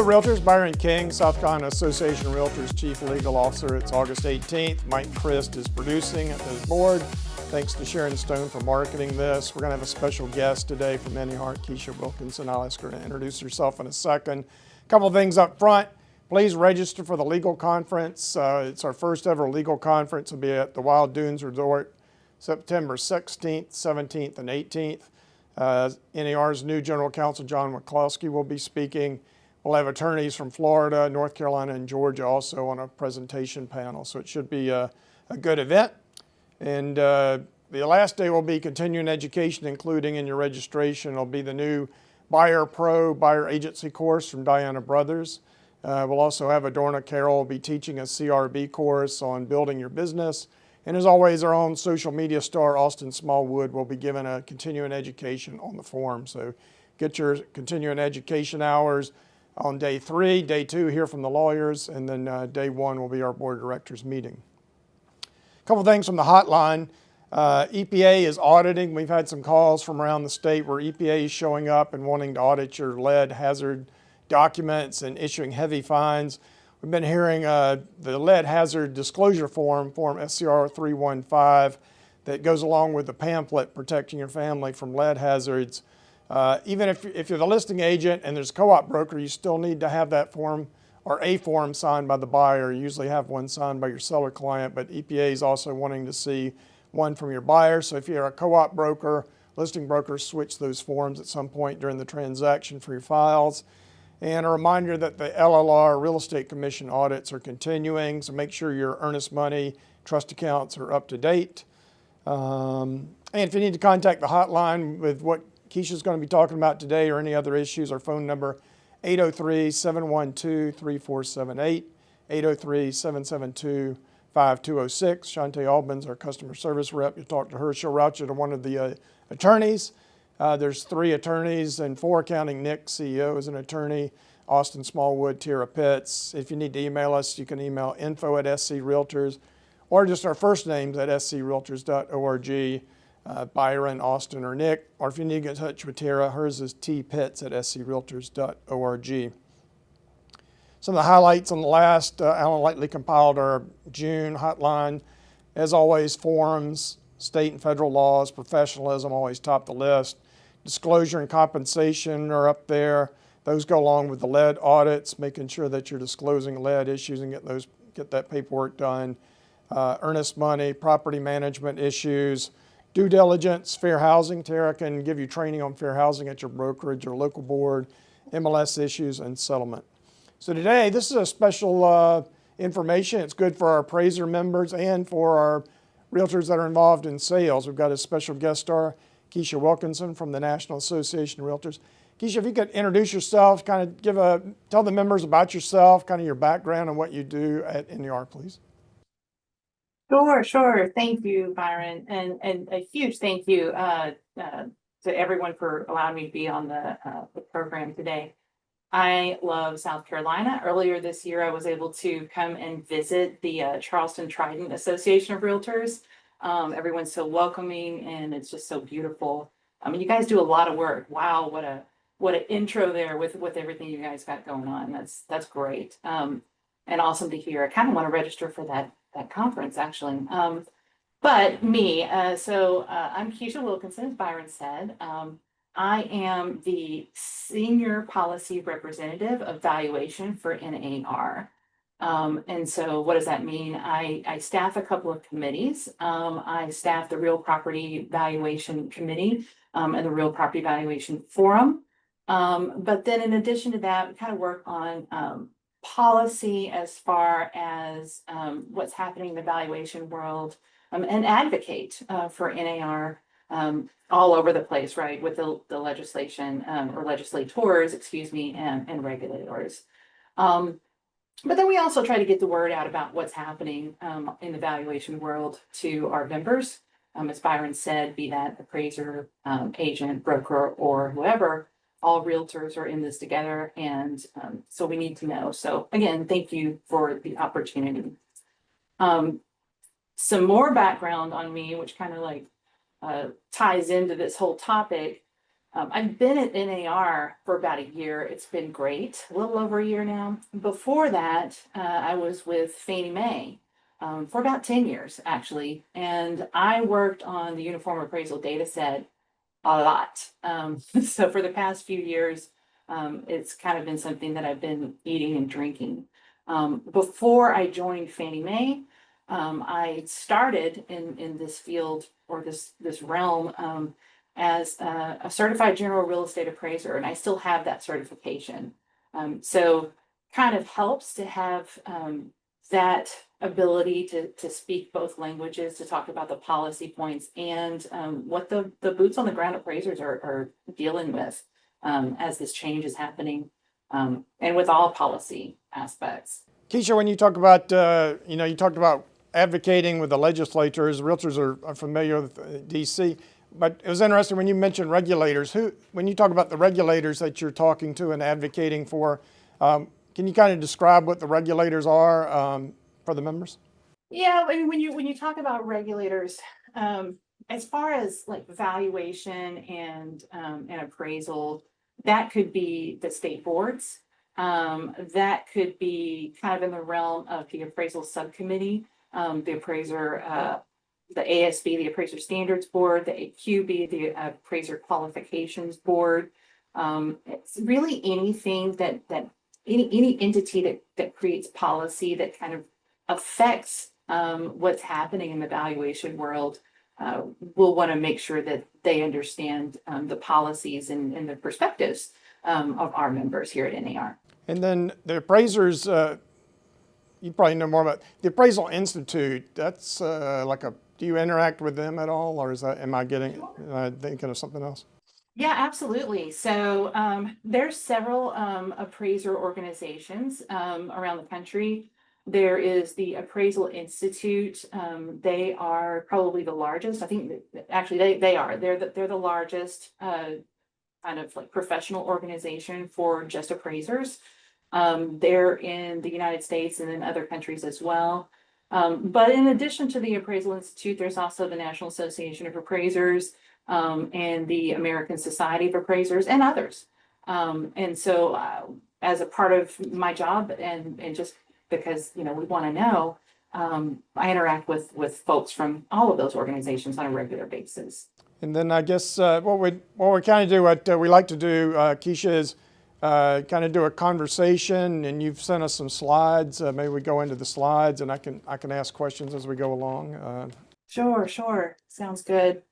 Realtors, Byron King, South Carolina Association of Realtors Chief Legal Officer. It's August 18th. Mike Christ is producing at the board. Thanks to Sharon Stone for marketing this. We're going to have a special guest today from Anyheart, Keisha Wilkinson. I'll ask her to introduce herself in a second. A couple of things up front. Please register for the legal conference. It's our first ever legal conference. It'll be at the Wild Dunes Resort, September 16th, 17th, and 18th. NAR's new General Counsel, John McCloskey, will be speaking. We'll have attorneys from Florida, North Carolina, and Georgia also on a presentation panel. So it should be a good event. And the last day will be continuing education, including in your registration. It'll be the new Buyer Pro Buyer Agency course from Diana Brothers. We'll also have Adorna Carroll will be teaching a CRB course on building your business. And as always, our own social media star, Austin Smallwood, will be giving a continuing education on the forum. So get your continuing education hours on day 3, day 2, hear from the lawyers, and then day 1 will be our board of directors meeting. A couple things from the hotline. EPA is auditing. We've had some calls from around the state where EPA is showing up and wanting to audit your lead hazard documents and issuing heavy fines. We've been hearing the lead hazard disclosure form SCR 3.6, that goes along with the pamphlet protecting your family from lead hazards. Even if you're the listing agent and there's a co-op broker, you still need to have that form or a form signed by the buyer. You usually have one signed by your seller client, but EPA is also wanting to see one from your buyer. So if you're a co-op broker, listing brokers switch those forms at some point during the transaction for your files. And a reminder that the LLR Real Estate Commission audits are continuing, so make sure your earnest money trust accounts are up to date. And if you need to contact the hotline with what Keisha's going to be talking about today or any other issues, our phone number 803-712-3478, 803-772-5206. Shantae Albin's our customer service rep. You talk to her, she'll route you to one of the attorneys. There's 3 attorneys and 4 counting Nick, CEO, is an attorney, Austin Smallwood, Tara Pitts. If you need to email us, you can email info@screaltors or just our first names at screaltors.org, Byron, Austin, or Nick. Or if you need to get in touch with Tara, hers is tpitts@screaltors.org. Some of the highlights on the last, Alan Lightly compiled our June hotline. As always, forums, state and federal laws, professionalism always top the list. Disclosure and compensation are up there. Those go along with the lead audits, making sure that you're disclosing lead issues and get that paperwork done. Earnest money, property management issues, due diligence, fair housing. Tara can give you training on fair housing at your brokerage or local board, MLS issues, and settlement. So today, this is a special information. It's good for our appraiser members and for our realtors that are involved in sales. We've got a special guest star, Keisha Wilkinson from the National Association of Realtors. Keisha, if you could introduce yourself, kind of tell the members about yourself, kind of your background and what you do at NAR, please. Sure. Thank you, Byron. And a huge thank you to everyone for allowing me to be on the program today. I love South Carolina. Earlier this year, I was able to come and visit the Charleston Trident Association of Realtors. Everyone's so welcoming and it's just so beautiful. I mean, you guys do a lot of work. Wow, what an intro there with everything you guys got going on. That's great. And awesome to hear. I kind of want to register for that conference actually. But me, so I'm Keisha Wilkinson, as Byron said. I am the Senior Policy Representative of Valuation for NAR. And so what does that mean? I staff a couple of committees. I staff the Real Property Valuation Committee and the Real Property Valuation Forum. But then in addition to that, we kind of work on policy as far as what's happening in the valuation world and advocate for NAR all over the place, right, with the legislation or legislators, and regulators. But then we also try to get the word out about what's happening in the valuation world to our members. As Byron said, be that appraiser, agent, broker, or whoever, all realtors are in this together. And so we need to know. So again, thank you for the opportunity. Some more background on me, which kind of ties into this whole topic. I've been at NAR for about a year. It's been great, a little over a year now. Before that, I was with Fannie Mae for about 10 years, actually. And I worked on the Uniform Appraisal Dataset a lot. So for the past few years, it's kind of been something that I've been eating and drinking. Before I joined Fannie Mae, I started in this field or this realm as a certified general real estate appraiser, and I still have that certification. So kind of helps to have that ability to speak both languages, to talk about the policy points and what the boots on the ground appraisers are dealing with as this change is happening, and with all policy aspects. Keisha, when you talk about, you talked about advocating with the legislators. Realtors are familiar with DC. But it was interesting when you mentioned regulators. When you talk about the regulators that you're talking to and advocating for, can you kind of describe what the regulators are for the members? Yeah, I mean, when you talk about regulators, as far as like valuation and appraisal, that could be the state boards. That could be kind of in the realm of the appraisal subcommittee, the appraiser. The ASB, the Appraiser Standards Board, the AQB, the Appraiser Qualifications Board. It's really anything that any entity that creates policy that kind of affects what's happening in the valuation world. Will want to make sure that they understand the policies and the perspectives of our members here at NAR. And then the appraisers, you probably know more about the Appraisal Institute. That's do you interact with them at all, or am I thinking of something else? Yeah, absolutely. So there's several appraiser organizations around the country. There is the Appraisal Institute. They are probably the largest. I think actually they are. They're the largest kind of like professional organization for just appraisers. They're in the United States and in other countries as well. But in addition to the Appraisal Institute, there's also the National Association of Appraisers and the American Society of Appraisers and others. And so as a part of my job and just because, we want to know, I interact with folks from all of those organizations on a regular basis. And then I guess what we kind of do, what we like to do, Keisha, is kind of do a conversation, and you've sent us some slides. Maybe we go into the slides, and I can ask questions as we go along. Sure. Sounds good.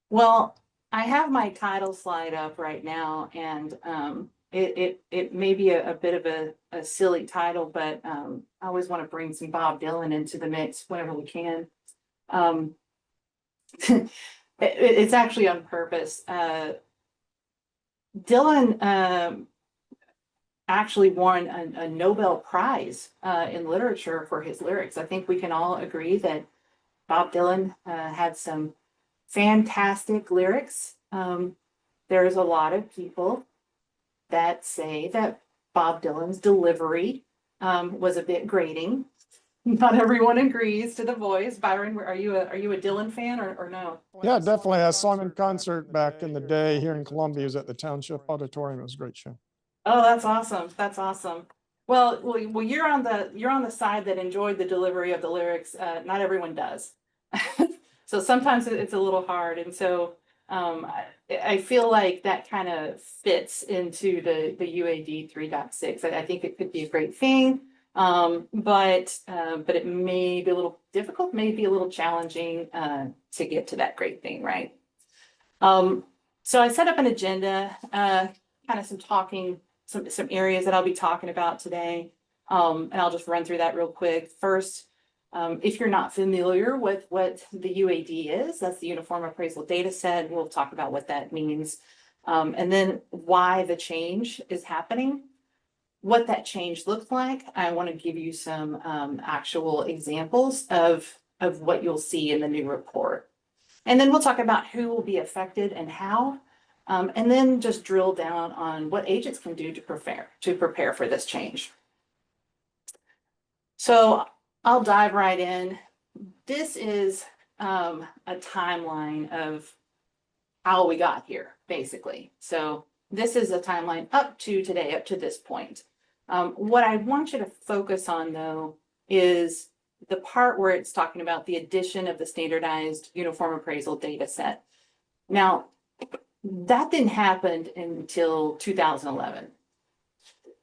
Well, I have my title slide up right now, and it may be a bit of a silly title, but I always want to bring some Bob Dylan into the mix whenever we can. It's actually on purpose. Dylan actually won a Nobel Prize in literature for his lyrics. I think we can all agree that Bob Dylan had some fantastic lyrics. There's a lot of people that say that Bob Dylan's delivery was a bit grating. Not everyone agrees to the voice. Byron, are you a Dylan fan or no? Yeah, definitely. I saw him in concert back in the day here in Columbia. He was at the Township Auditorium. It was a great show. Oh, that's awesome. Well, you're on the side that enjoyed the delivery of the lyrics. Not everyone does. So sometimes it's a little hard. And so I feel like that kind of fits into the UAD 3.6. I think it could be a great thing. But it may be a little difficult, may be a little challenging to get to that great thing, right? So I set up an agenda, kind of some areas that I'll be talking about today, and I'll just run through that real quick. First, if you're not familiar with what the UAD is, that's the Uniform Appraisal Dataset. We'll talk about what that means, and then why the change is happening. What that change looks like. I want to give you some actual examples of what you'll see in the new report. And then we'll talk about who will be affected and how, and then just drill down on what agents can do to prepare for this change. So I'll dive right in. This is a timeline of how we got here, basically. So this is a timeline up to today, up to this point. What I want you to focus on, though, is the part where it's talking about the addition of the standardized uniform appraisal data set. Now, that didn't happen until 2011.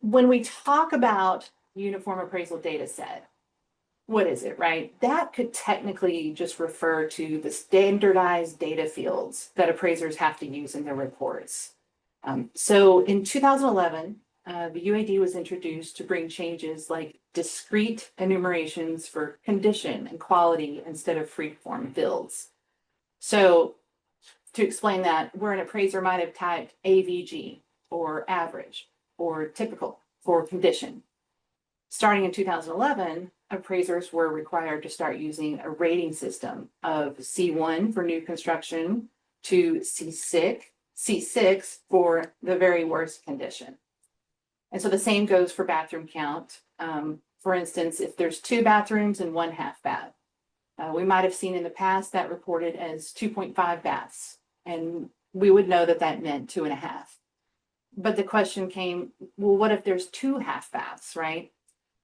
When we talk about uniform appraisal data set, what is it, right? That could technically just refer to the standardized data fields that appraisers have to use in their reports. So in 2011, the UAD was introduced to bring changes like discrete enumerations for condition and quality instead of free-form fields. So to explain that, where an appraiser might have typed AVG or average or typical for condition. Starting in 2011, appraisers were required to start using a rating system of C1 for new construction to C6 for the very worst condition. And so the same goes for bathroom count. For instance, if there's 2 bathrooms and 1 half bath, we might have seen in the past that reported as 2.5 baths, and we would know that that meant 2.5. But the question came, well, what if there's 2 half baths, right?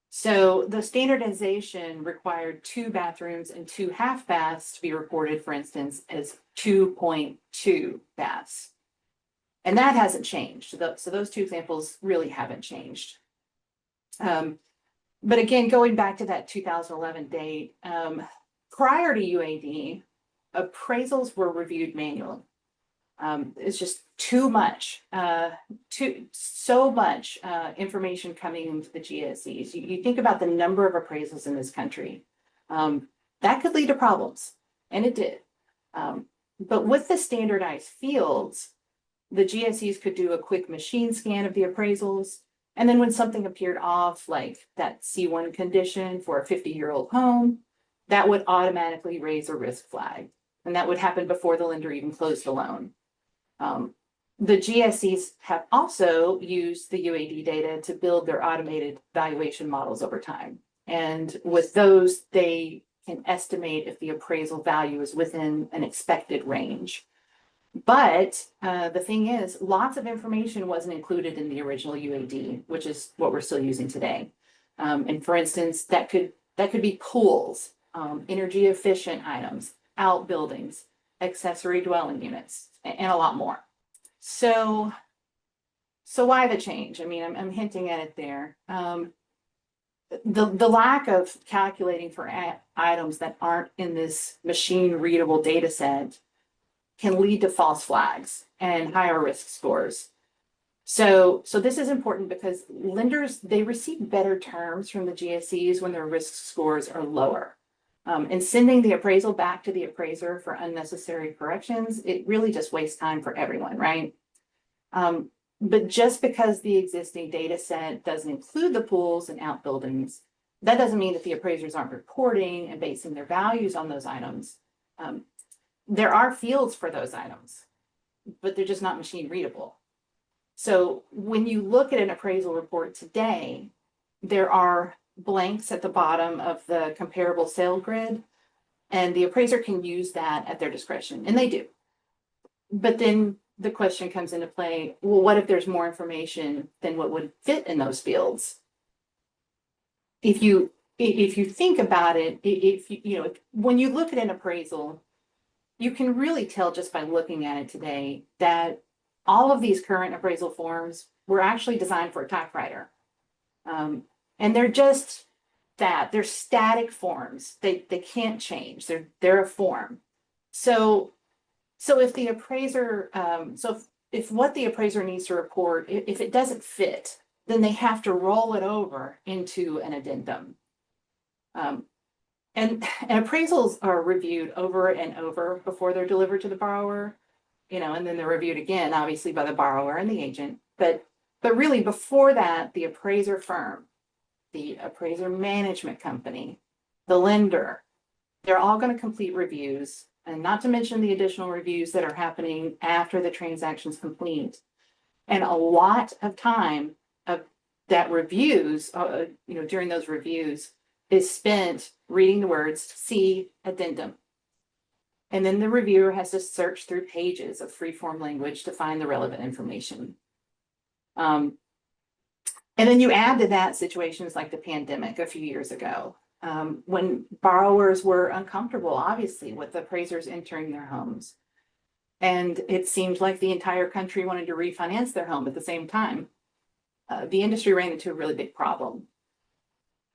So the standardization required 2 bathrooms and 2 half baths to be reported, for instance, as 2.2 baths. And that hasn't changed. So those 2 examples really haven't changed. But again, going back to that 2011 date, prior to UAD, appraisals were reviewed manually. It's just too much, so much information coming into the GSEs. You think about the number of appraisals in this country, that could lead to problems, and it did. But with the standardized fields, the GSEs could do a quick machine scan of the appraisals, and then when something appeared off, like that C1 condition for a 50-year-old home, that would automatically raise a risk flag, and that would happen before the lender even closed the loan. The GSEs have also used the UAD data to build their automated valuation models over time. And with those, they can estimate if the appraisal value is within an expected range. But the thing is, lots of information wasn't included in the original UAD, which is what we're still using today. And for instance, that could be pools, energy efficient items, outbuildings, accessory dwelling units, and a lot more. So why the change? I mean, I'm hinting at it there. The lack of calculating for items that aren't in this machine readable data set can lead to false flags and higher risk scores. So this is important because lenders, they receive better terms from the GSEs when their risk scores are lower. And sending the appraisal back to the appraiser for unnecessary corrections, it really just wastes time for everyone, right? But just because the existing data set doesn't include the pools and outbuildings, that doesn't mean that the appraisers aren't reporting and basing their values on those items. There are fields for those items, but they're just not machine readable. So when you look at an appraisal report today, there are blanks at the bottom of the comparable sale grid, and the appraiser can use that at their discretion, and they do. But then the question comes into play, well, what if there's more information than what would fit in those fields? If you think about it, when you look at an appraisal, you can really tell just by looking at it today that all of these current appraisal forms were actually designed for a typewriter. And they're just that, they're static forms. They can't change. They're a form. So if the appraiser, if what the appraiser needs to report, if it doesn't fit, then they have to roll it over into an addendum. And appraisals are reviewed over and over before they're delivered to the borrower, and then they're reviewed again, obviously, by the borrower and the agent. But really, before that, the appraiser firm, the appraiser management company, the lender, they're all going to complete reviews, and not to mention the additional reviews that are happening after the transaction's complete. And a lot of time of that reviews, during those reviews, is spent reading the words "see addendum." And then the reviewer has to search through pages of free-form language to find the relevant information. And then you add to that situations like the pandemic a few years ago, when borrowers were uncomfortable, obviously, with appraisers entering their homes. And it seemed like the entire country wanted to refinance their home at the same time. The industry ran into a really big problem.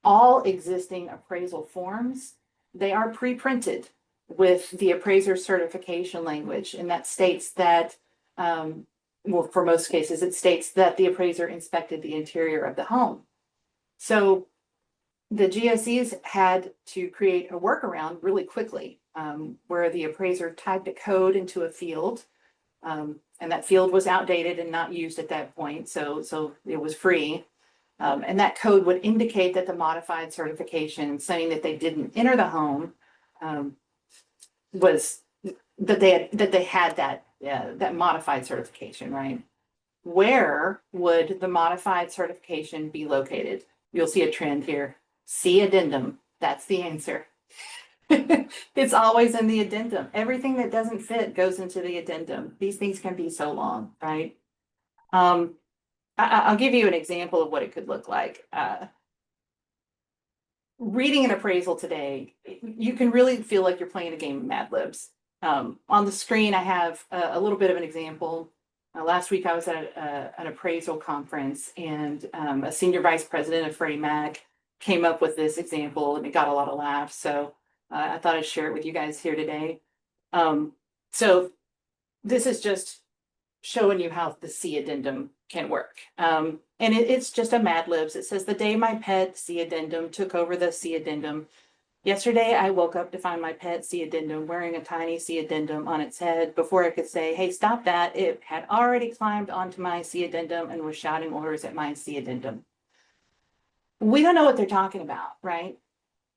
All existing appraisal forms, they are pre-printed with the appraiser certification language, and that states that, well, for most cases, it states that the appraiser inspected the interior of the home. So the GSEs had to create a workaround really quickly, where the appraiser typed a code into a field, and that field was outdated and not used at that point, so it was free. And that code would indicate that the modified certification saying that they didn't enter the home was that they had that modified certification, right? Where would the modified certification be located? You'll see a trend here. See addendum. That's the answer. It's always in the addendum. Everything that doesn't fit goes into the addendum. These things can be so long, right? I'll give you an example of what it could look like. Reading an appraisal today, you can really feel like you're playing a game of Mad Libs. On the screen, I have a little bit of an example. Last week, I was at an appraisal conference, and a senior vice president of Freddie Mac came up with this example, and it got a lot of laughs. So I thought I'd share it with you guys here today. So this is just showing you how the C addendum can work. And it's just a Mad Libs. It says, the day my pet C addendum took over the C addendum. Yesterday, I woke up to find my pet C addendum wearing a tiny C addendum on its head. Before I could say, hey, stop that, it had already climbed onto my C addendum and was shouting orders at my C addendum. We don't know what they're talking about, right?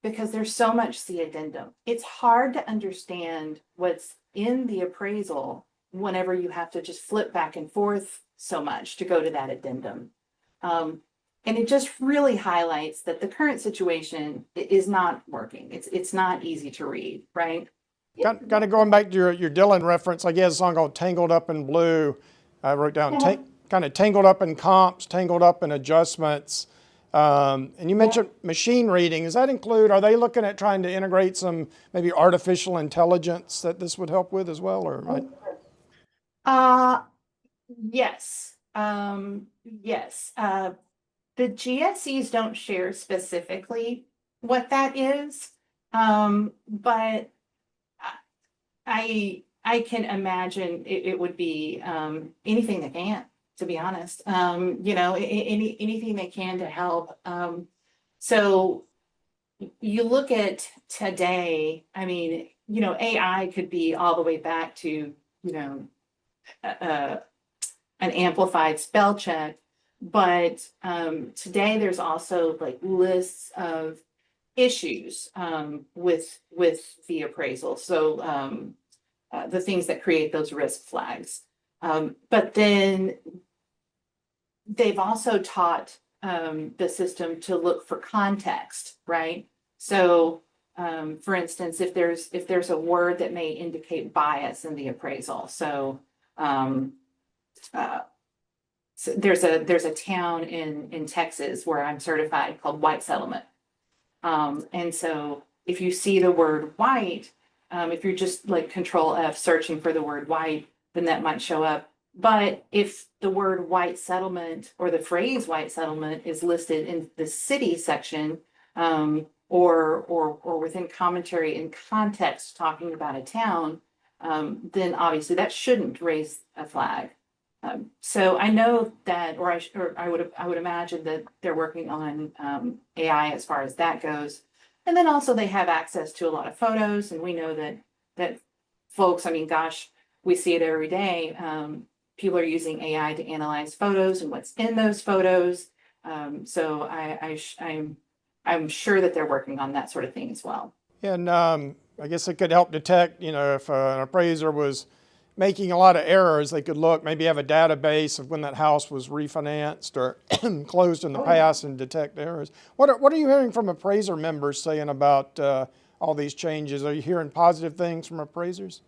Because there's so much C addendum. It's hard to understand what's in the appraisal whenever you have to just flip back and forth so much to go to that addendum. And it just really highlights that the current situation is not working. It's not easy to read, right? Kind of going back to your Dylan reference, I guess a song called Tangled Up in Blue. I wrote down kind of tangled up in comps, tangled up in adjustments. And you mentioned machine reading. Does that include, are they looking at trying to integrate some maybe artificial intelligence that this would help with as well? Or yes. Yes. The GSEs don't share specifically what that is, but I can imagine it would be anything they can, to be honest. Anything they can to help. So you look at today, I mean, AI could be all the way back to, an amplified spell check. But today there's also like lists of issues with the appraisal. So the things that create those risk flags. But then they've also taught the system to look for context, right? So for instance, if there's a word that may indicate bias in the appraisal. So so there's a town in Texas where I'm certified called White Settlement. And so if you see the word white, if you're just like Control F searching for the word white, then that might show up. But if the word white settlement or the phrase white settlement is listed in the city section, or within commentary in context talking about a town, then obviously that shouldn't raise a flag. So I know that, or I would imagine that they're working on AI as far as that goes. And then also they have access to a lot of photos, and we know that folks, I mean, gosh, we see it every day. People are using AI to analyze photos and what's in those photos. So I'm sure that they're working on that sort of thing as well. And I guess it could help detect, if an appraiser was making a lot of errors, they could look, maybe have a database of when that house was refinanced or closed in the past and detect errors. What are you hearing from appraiser members saying about all these changes. Are you hearing positive things from appraisers?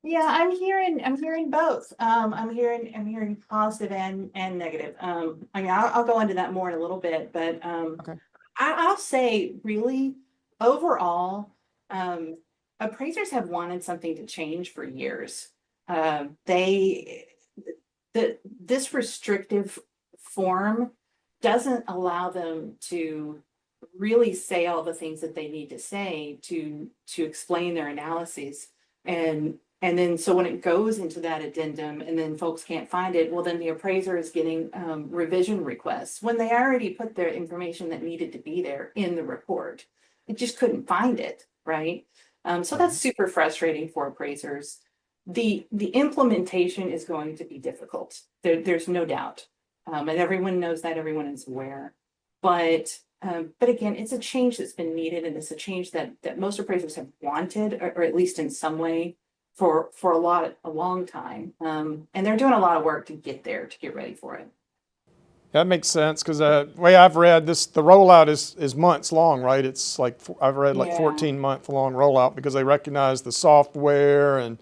Yeah, I'm hearing both. I'm hearing positive and negative. I mean, I'll go into that more in a little bit, but Okay. I'll say really overall, appraisers have wanted something to change for years. They this restrictive form doesn't allow them to really say all the things that they need to say to explain their analyses. And then so when it goes into that addendum and then folks can't find it, well, then the appraiser is getting revision requests when they already put their information that needed to be there in the report. It just couldn't find it, right? So that's super frustrating for appraisers. The implementation is going to be difficult. There's no doubt. And everyone knows that, everyone is aware. But again, it's a change that's been needed, and it's a change that most appraisers have wanted, or at least in some way, for a long time. And they're doing a lot of work to get there, to get ready for it. That makes sense, because the way I've read this, the rollout is months long, right? It's like, I've read like Yeah. 14-month long rollout, because they recognize the software and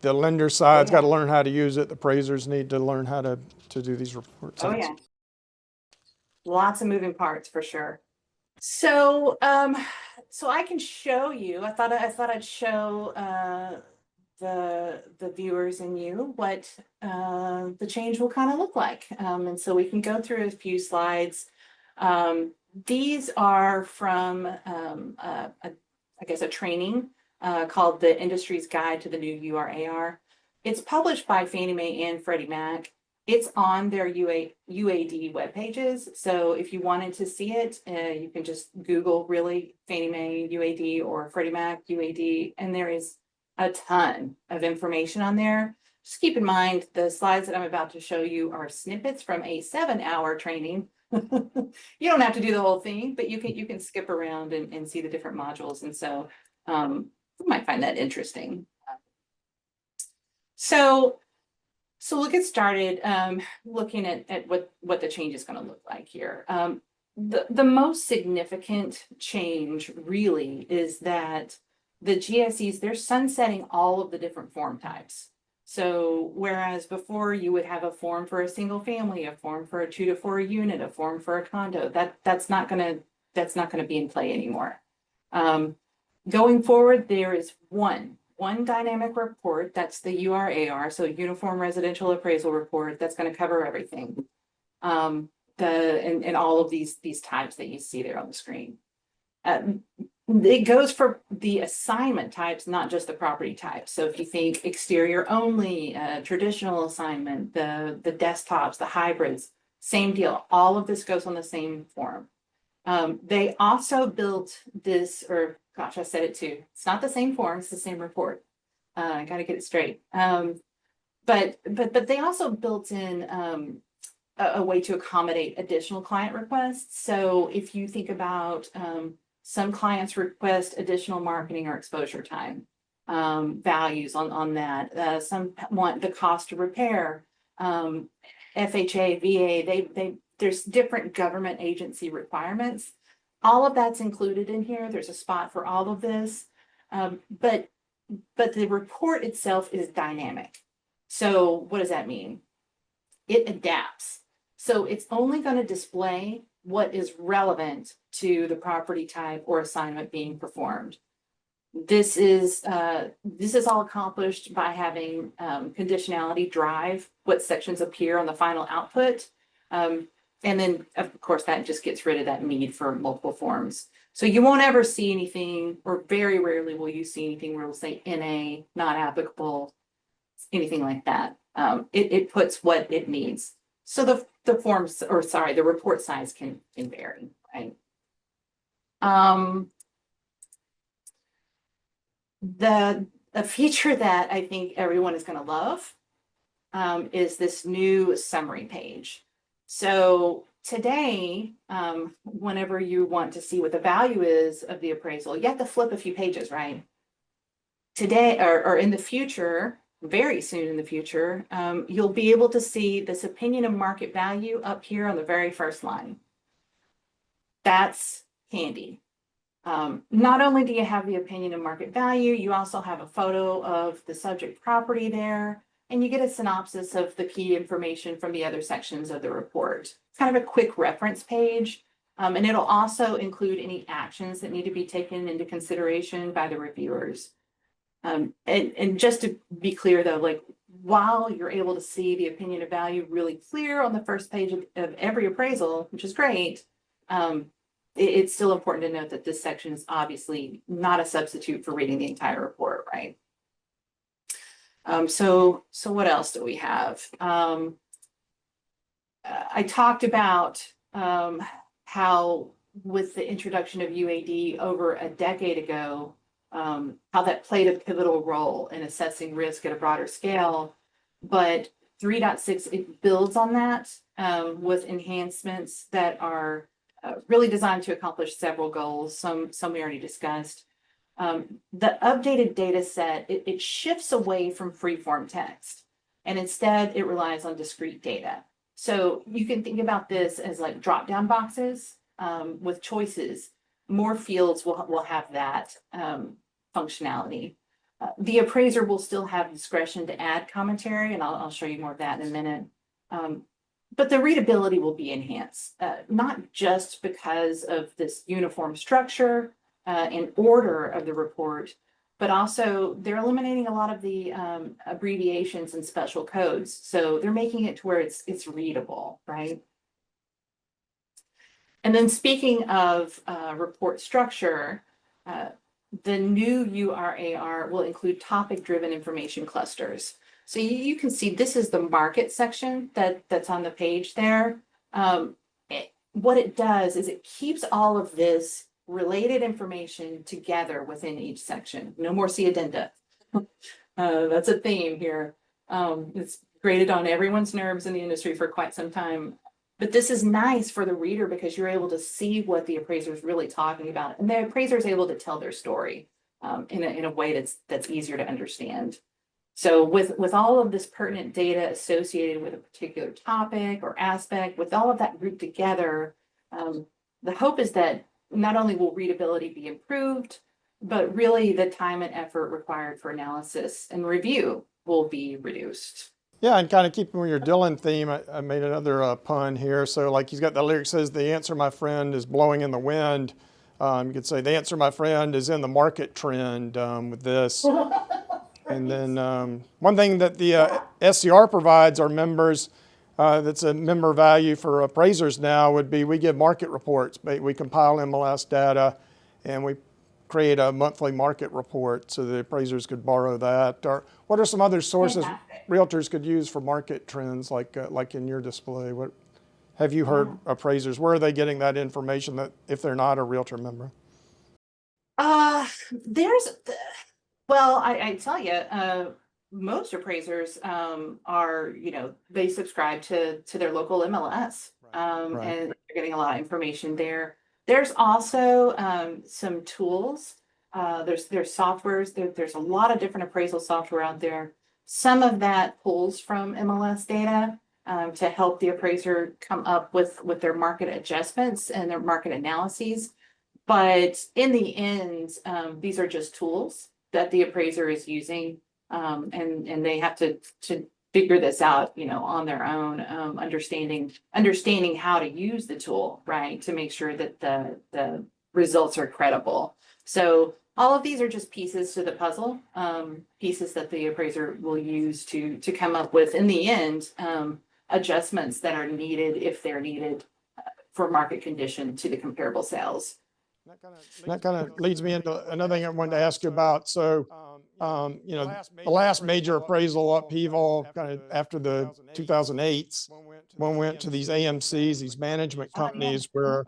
the lender side's got to learn how to use it. The appraisers need to learn how to do these reports. Oh yeah. Lots of moving parts for sure. So so I can show you, I thought I'd show the viewers and you what the change will kind of look like. And so we can go through a few slides. These are from I guess a training called The Industry's Guide to the New URAR. It's published by Fannie Mae and Freddie Mac. It's on their UAD web pages. So if you wanted to see it, you can just Google really Fannie Mae UAD or Freddie Mac UAD, and there is a ton of information on there. Just keep in mind, the slides that I'm about to show you are snippets from a 7-hour training. You don't have to do the whole thing, but you can skip around and see the different modules. And so you might find that interesting. So we'll get started looking at what the change is going to look like here. The most significant change really is that the GSEs, they're sunsetting all of the different form types. So whereas before you would have a form for a single family, a form for a 2 to 4 unit, a form for a condo, that's not gonna be in play anymore. Going forward, there is one dynamic report, that's the URAR, so Uniform Residential Appraisal Report, that's going to cover everything. And all of these types that you see there on the screen. It goes for the assignment types, not just the property types. So if you think exterior only, traditional assignment, the desktops, the hybrids, same deal. All of this goes on the same form. They also built this, or gosh, I said it too. It's not the same form, it's the same report. I got to get it straight. But they also built in a way to accommodate additional client requests. So if you think about some clients request additional marketing or exposure time values on that. Some want the cost to repair. FHA, VA, there's different government agency requirements. All of that's included in here. There's a spot for all of this. But the report itself is dynamic. So what does that mean? It adapts. So it's only going to display what is relevant to the property type or assignment being performed. This is all accomplished by having conditionality drive what sections appear on the final output. And then, of course, that just gets rid of that need for multiple forms. So you won't ever see anything, or very rarely will you see anything where it'll say NA, not applicable, anything like that. It puts what it needs. So the forms, or sorry, the report size can vary, right? A feature that I think everyone is going to love is this new summary page. So today, whenever you want to see what the value is of the appraisal, you have to flip a few pages, right? Today, or in the future, very soon in the future, you'll be able to see this opinion of market value up here on the very first line. That's handy. Not only do you have the opinion of market value, you also have a photo of the subject property there, and you get a synopsis of the key information from the other sections of the report. It's kind of a quick reference page, and it'll also include any actions that need to be taken into consideration by the reviewers. And just to be clear though, like while you're able to see the opinion of value really clear on the first page of every appraisal, which is great, it's still important to note that this section is obviously not a substitute for reading the entire report, right? So what else do we have? I talked about how with the introduction of UAD over a decade ago, how that played a pivotal role in assessing risk at a broader scale. But 3.6, it builds on that with enhancements that are really designed to accomplish several goals. Some we already discussed. The updated data set, it shifts away from free-form text, and instead it relies on discrete data. So you can think about this as like drop-down boxes with choices. More fields will have that functionality. The appraiser will still have discretion to add commentary, and I'll show you more of that in a minute. But the readability will be enhanced, not just because of this uniform structure and order of the report, but also they're eliminating a lot of the abbreviations and special codes. So they're making it to where it's readable, right? And then speaking of report structure, the new URAR will include topic-driven information clusters. So you can see this is the market section that's on the page there. What it does is it keeps all of this related information together within each section. No more see addenda. That's a theme here. It's grated on everyone's nerves in the industry for quite some time. But this is nice for the reader because you're able to see what the appraiser is really talking about, and the appraiser is able to tell their story in a way that's easier to understand. So with all of this pertinent data associated with a particular topic or aspect, with all of that grouped together, the hope is that not only will readability be improved, but really the time and effort required for analysis and review will be reduced. Yeah, and kind of keeping with your Dylan theme, I made another pun here. So like he's got the lyric says, the answer, my friend, is blowing in the wind. You could say the answer, my friend, is in the market trend with this. And then one thing that the SCR provides our members that's a member value for appraisers now would be we give market reports. We compile MLS data and we create a monthly market report so the appraisers could borrow that. Or what are some other sources realtors could use for market trends like in your display? What have you heard appraisers? Where are they getting that information that if they're not a realtor member? I tell you, most appraisers are, they subscribe to their local MLS, and they're getting a lot of information there. There's also some tools. There's softwares. There's a lot of different appraisal software out there. Some of that pulls from MLS data to help the appraiser come up with their market adjustments and their market analyses. But in the end, these are just tools that the appraiser is using, and they have to figure this out, on their own, understanding how to use the tool, right, to make sure that the results are credible. So all of these are just pieces to the puzzle, pieces that the appraiser will use to come up with, in the end, adjustments that are needed if they're needed for market condition to the comparable sales. That kind of leads me into another thing I wanted to ask you about. So, the last major appraisal upheaval kind of after the 2008s, one went to these AMCs, these management companies where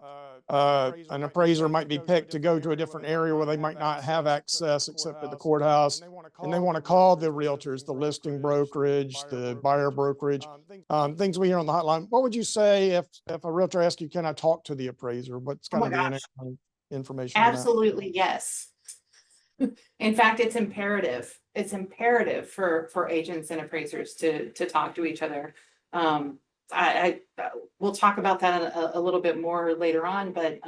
an appraiser might be picked to go to a different area where they might not have access except at the courthouse. And they want to call the realtors, the listing brokerage, the buyer brokerage, things we hear on the hotline. What would you say if a realtor asks you, can I talk to the appraiser? What's kind of the information? Absolutely, yes. In fact, it's imperative. It's imperative for agents and appraisers to talk to each other. We'll talk about that a little bit more later on, but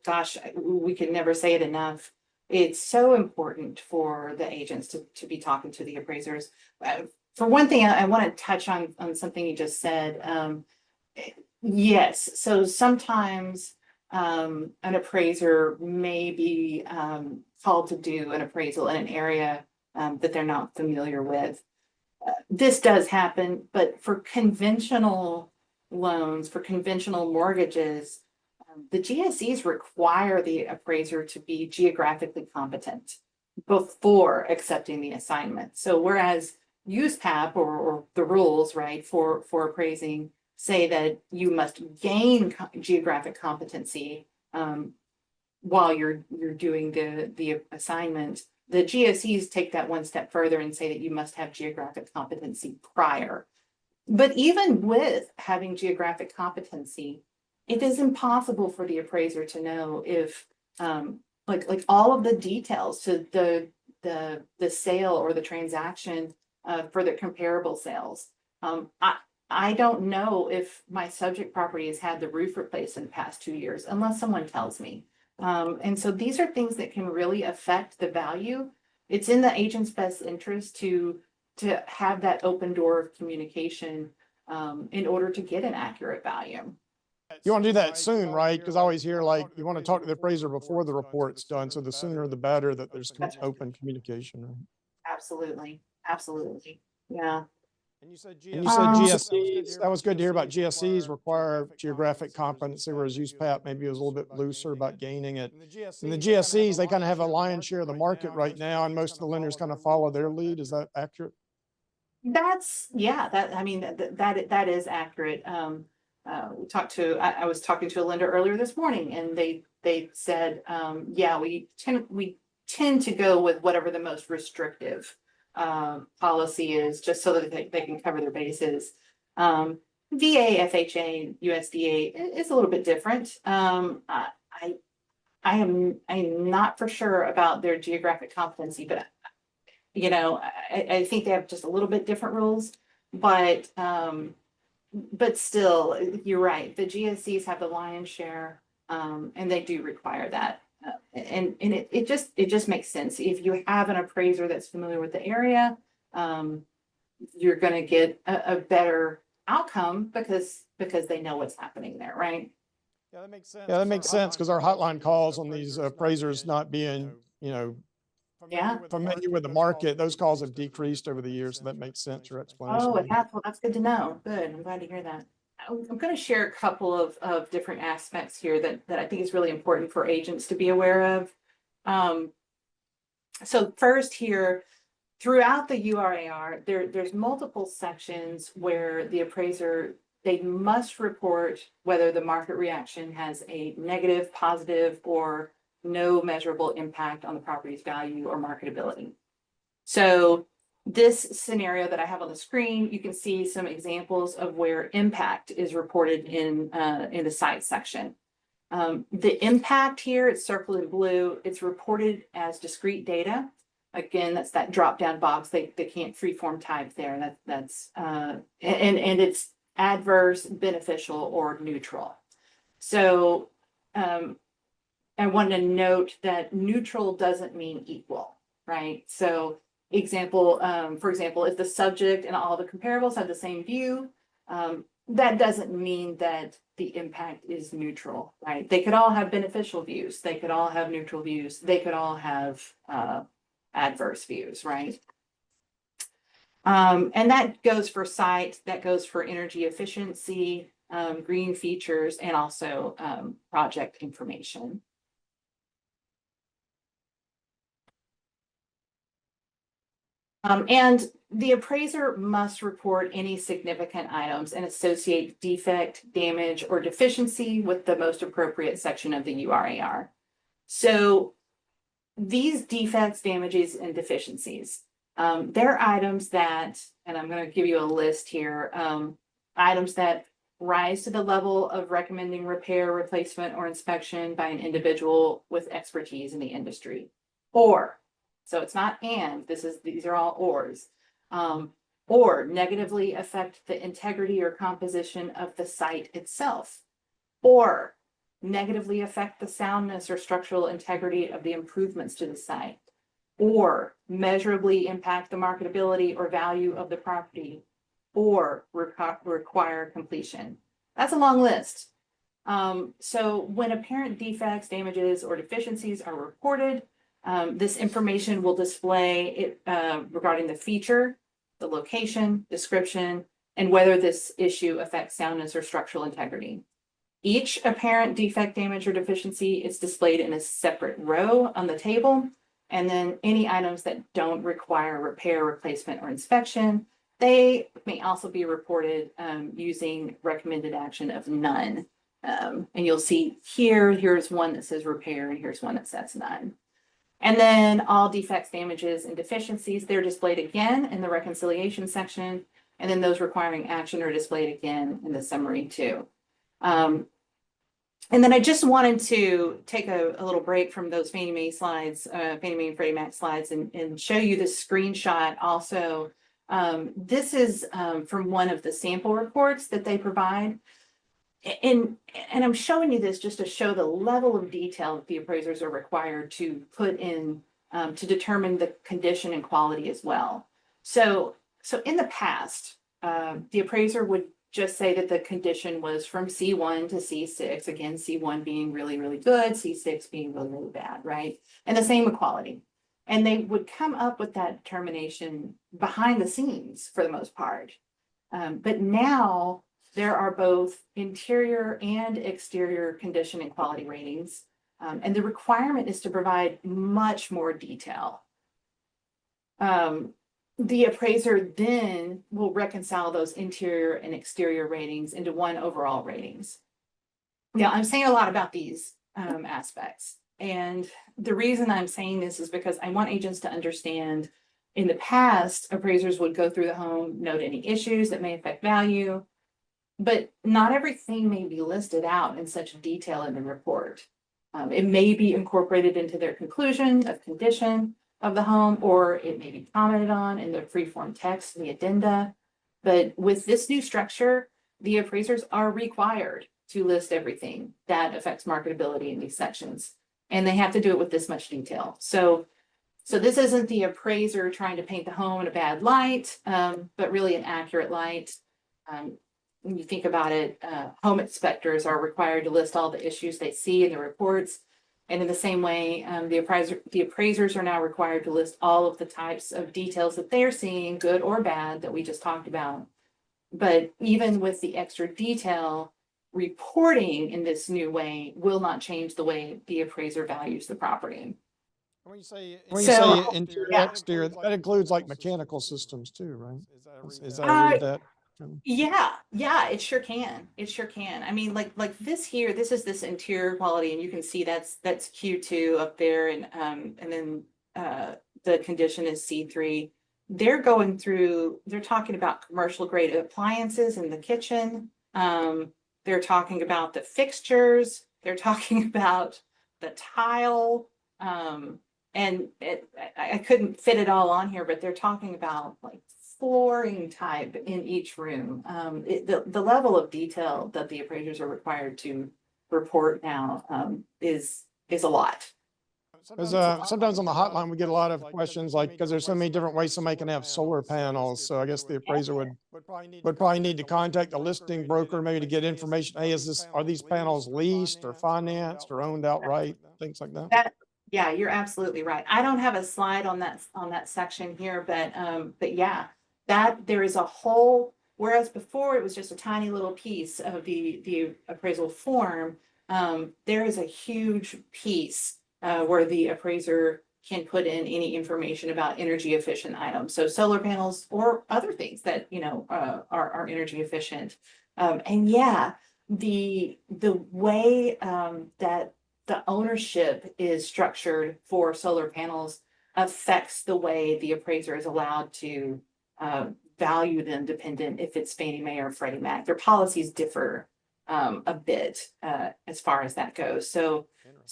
gosh, we could never say it enough. It's so important for the agents to be talking to the appraisers. For one thing, I want to touch on something you just said. Yes, so sometimes an appraiser may be called to do an appraisal in an area that they're not familiar with. This does happen, but for conventional loans, for conventional mortgages, the GSEs require the appraiser to be geographically competent before accepting the assignment. So whereas USPAP or the rules, right, for appraising say that you must gain geographic competency while you're doing the assignment, the GSEs take that one step further and say that you must have geographic competency prior. But even with having geographic competency, it is impossible for the appraiser to know if like all of the details to the sale or the transaction for the comparable sales. I don't know if my subject property has had the roof replaced in the past 2 years unless someone tells me. And so these are things that can really affect the value. It's in the agent's best interest to have that open door of communication in order to get an accurate value. You want to do that soon, right? Because I always hear like you want to talk to the appraiser before the report's done. So the sooner the better that there's open communication. Right? Absolutely. Absolutely. Yeah. And you said GSEs, that was good to hear about GSEs require geographic competency, whereas USPAP maybe was a little bit looser about gaining it. And the GSEs, they kind of have a lion's share of the market right now, and most of the lenders kind of follow their lead. Is that accurate? That is accurate. I was talking to a lender earlier this morning, and they said, we tend to go with whatever the most restrictive policy is, just so that they can cover their bases. VA, FHA, USDA is a little bit different. I'm not for sure about their geographic competency, but I think they have just a little bit different rules. But still, you're right. The GSEs have the lion's share, and they do require that. And it just makes sense. If you have an appraiser that's familiar with the area, you're going to get a better outcome because they know what's happening there, right? Yeah, that makes sense. Yeah, that makes sense because our hotline calls on these appraisers not being, familiar with the market, those calls have decreased over the years. So that makes sense. Your explanation. Oh, that's good to know. Good. I'm glad to hear that. I'm going to share a couple of different aspects here that I think is really important for agents to be aware of. So first here, throughout the URAR, there's multiple sections where the appraiser, they must report whether the market reaction has a negative, positive, or no measurable impact on the property's value or marketability. So this scenario that I have on the screen, you can see some examples of where impact is reported in the site section. The impact here, it's circled in blue, it's reported as discrete data. Again, that's that drop-down box. They can't freeform type there. And it's adverse, beneficial, or neutral. So I want to note that neutral doesn't mean equal, right? So for example, if the subject and all the comparables have the same view, that doesn't mean that the impact is neutral, right? They could all have beneficial views. They could all have neutral views. They could all have adverse views, right? And that goes for site, that goes for energy efficiency, green features, and also project information. And the appraiser must report any significant items and associate defect, damage, or deficiency with the most appropriate section of the URAR. So these defects, damages, and deficiencies, they're items that, and I'm going to give you a list here, items that rise to the level of recommending repair, replacement, or inspection by an individual with expertise in the industry. So it's not and, these are all ors. Or negatively affect the integrity or composition of the site itself. Or negatively affect the soundness or structural integrity of the improvements to the site, or measurably impact the marketability or value of the property, or require completion. That's a long list. So when apparent defects, damages, or deficiencies are reported, this information will display it regarding the feature, the location, description, and whether this issue affects soundness or structural integrity. Each apparent defect, damage, or deficiency is displayed in a separate row on the table. And then any items that don't require repair, replacement, or inspection, they may also be reported using recommended action of none. And you'll see here's one that says repair, and here's one that says none. And then all defects, damages, and deficiencies, they're displayed again in the reconciliation section. And then those requiring action are displayed again in the summary too. And then I just wanted to take a little break from those Fannie Mae slides, Fannie Mae and Freddie Mac slides, and show you this screenshot also. This is from one of the sample reports that they provide. And I'm showing you this just to show the level of detail that the appraisers are required to put in to determine the condition and quality as well. So in the past, the appraiser would just say that the condition was from C1 to C6, again, C1 being really, really good, C6 being really, really bad, right? And the same with quality. And they would come up with that determination behind the scenes for the most part. But now there are both interior and exterior condition and quality ratings. And the requirement is to provide much more detail. The appraiser then will reconcile those interior and exterior ratings into one overall ratings. Now, I'm saying a lot about these aspects. And the reason I'm saying this is because I want agents to understand in the past, appraisers would go through the home, note any issues that may affect value, but not everything may be listed out in such detail in the report. It may be incorporated into their conclusion of condition of the home, or it may be commented on in the free-form text, the addenda. But with this new structure, the appraisers are required to list everything that affects marketability in these sections. And they have to do it with this much detail. So this isn't the appraiser trying to paint the home in a bad light, but really an accurate light. When you think about it, home inspectors are required to list all the issues they see in the reports. And in the same way, the appraisers are now required to list all of the types of details that they're seeing, good or bad, that we just talked about. But even with the extra detail, reporting in this new way will not change the way the appraiser values the property. When you say interior, exterior, that includes like mechanical systems too, right? Is that I read that? Yeah, it sure can. It sure can. I mean, like this here, this is this interior quality, and you can see that's Q2 up there, and then the condition is C3. They're going through, they're talking about commercial grade appliances in the kitchen. They're talking about the fixtures. They're talking about the tile. And I couldn't fit it all on here, but they're talking about like flooring type in each room. The level of detail that the appraisers are required to report now is a lot. Sometimes on the hotline, we get a lot of questions like, because there's so many different ways somebody can have solar panels. So I guess the appraiser would probably need to contact a listing broker maybe to get information. Hey, are these panels leased or financed or owned outright? Things like that. Yeah, you're absolutely right. I don't have a slide on that section here, but yeah, that there is a whole, whereas before it was just a tiny little piece of the appraisal form, there is a huge piece where the appraiser can put in any information about energy efficient items. So solar panels or other things that, are energy efficient. And yeah, the way that the ownership is structured for solar panels affects the way the appraiser is allowed to value them, dependent if it's Fannie Mae or Freddie Mac. Their policies differ a bit as far as that goes. So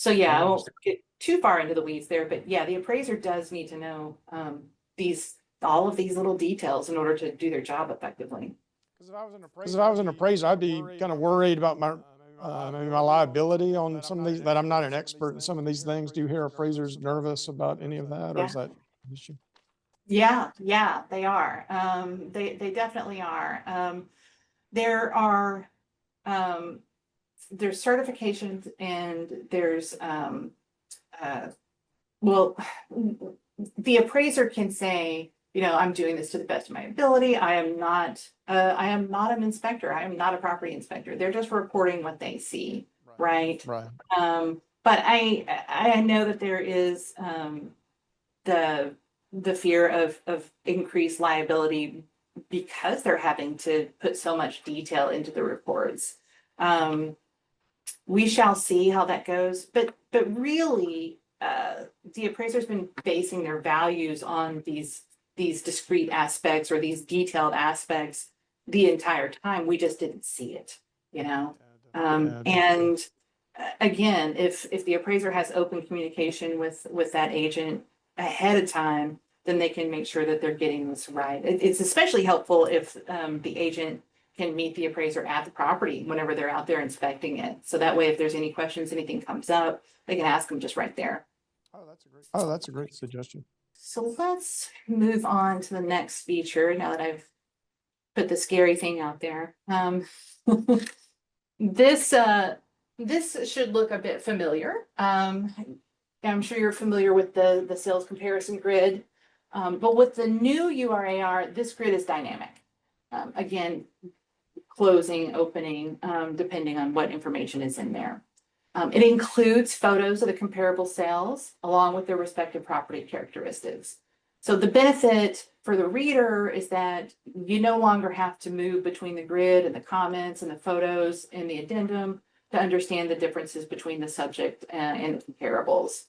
yeah, I won't get too far into the weeds there, but yeah, the appraiser does need to know all of these little details in order to do their job effectively. Because if I was an appraiser, I'd be kind of worried about my maybe my liability on some of these, that I'm not an expert in some of these things. Do you hear appraisers nervous about any of that, or is that an issue? Yeah, they are. They definitely are. There are, there's certifications and there's, well, the appraiser can say, I'm doing this to the best of my ability. I am not an inspector. I am not a property inspector. They're just reporting what they see, right? Right. But I know that there is, the fear of increased liability because they're having to put so much detail into the reports. We shall see how that goes, but really, the appraiser's been basing their values on these discrete aspects or these detailed aspects the entire time. We just didn't see it, and again, if the appraiser has open communication with that agent ahead of time, then they can make sure that they're getting this right. It's especially helpful if the agent can meet the appraiser at the property whenever they're out there inspecting it. So that way, if there's any questions, anything comes up, they can ask them just right there. Oh, that's a great suggestion. So let's move on to the next feature now that I've put the scary thing out there. This should look a bit familiar. I'm sure you're familiar with the sales comparison grid, but with the new URAR, this grid is dynamic. Again, closing, opening, depending on what information is in there. It includes photos of the comparable sales along with their respective property characteristics. So the benefit for the reader is that you no longer have to move between the grid and the comments and the photos and the addendum to understand the differences between the subject and the comparables.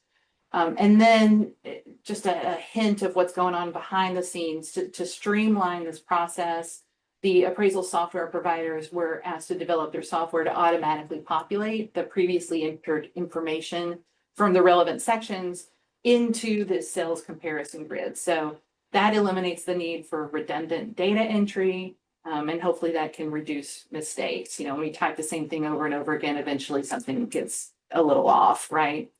And then just a hint of what's going on behind the scenes to streamline this process. The appraisal software providers were asked to develop their software to automatically populate the previously entered information from the relevant sections into this sales comparison grid. So that eliminates the need for redundant data entry, and hopefully that can reduce mistakes. When we type the same thing over and over again, eventually something gets a little off, right?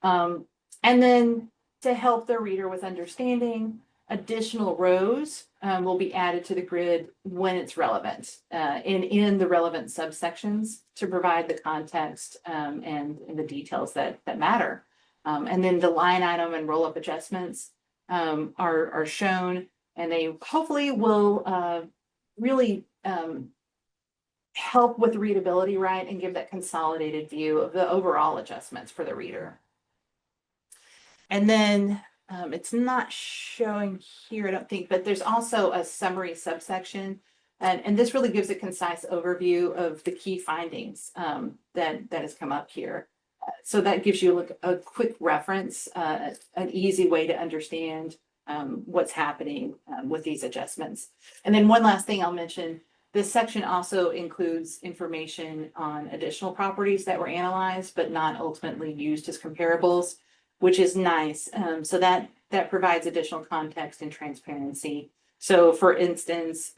And then to help the reader with understanding, additional rows will be added to the grid when it's relevant, in the relevant subsections to provide the context and the details that matter. And then the line item and roll-up adjustments are shown, and they hopefully will really help with readability, right, and give that consolidated view of the overall adjustments for the reader. And then it's not showing here, I don't think, but there's also a summary subsection. And this really gives a concise overview of the key findings that has come up here. So that gives you a quick reference, an easy way to understand what's happening with these adjustments. And then one last thing I'll mention, this section also includes information on additional properties that were analyzed, but not ultimately used as comparables, which is nice. So that provides additional context and transparency. So for instance,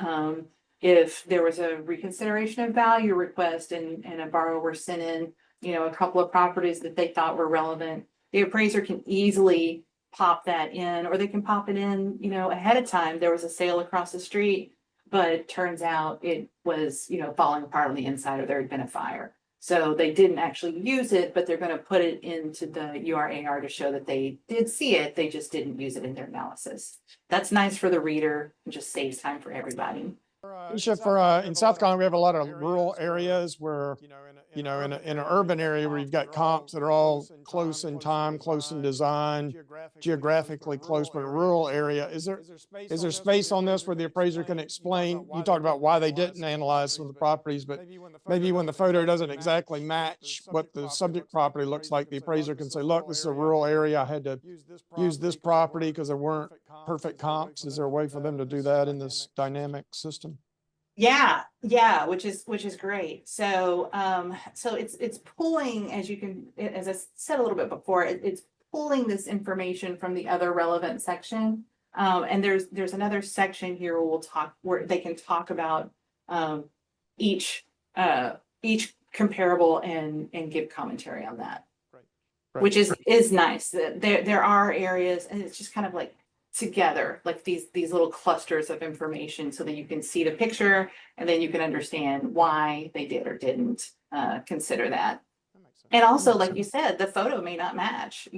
if there was a reconsideration of value request and a borrower sent in, a couple of properties that they thought were relevant, the appraiser can easily pop that in, or they can pop it in, ahead of time. There was a sale across the street, but it turns out it was, falling apart on the inside, or there had been a fire. So they didn't actually use it, but they're going to put it into the URAR to show that they did see it. They just didn't use it in their analysis. That's nice for the reader and just saves time for everybody. Keisha, in South Carolina, we have a lot of rural areas where, in an urban area where you've got comps that are all close in time, close in design, geographically close, but a rural area, is there space on this where the appraiser can explain? You talked about why they didn't analyze some of the properties, but maybe when the photo doesn't exactly match what the subject property looks like, the appraiser can say, look, this is a rural area. I had to use this property because there weren't perfect comps. Is there a way for them to do that in this dynamic system? Yeah, which is great. So so it's pulling, as I said a little bit before, it's pulling this information from the other relevant section. And there's another section here where they can talk about each comparable and give commentary on that. Right. Which is nice. There are areas, and it's just kind of like together, like these little clusters of information, so that you can see the picture and then you can understand why they did or didn't consider that. And also, like you said, the photo may not match.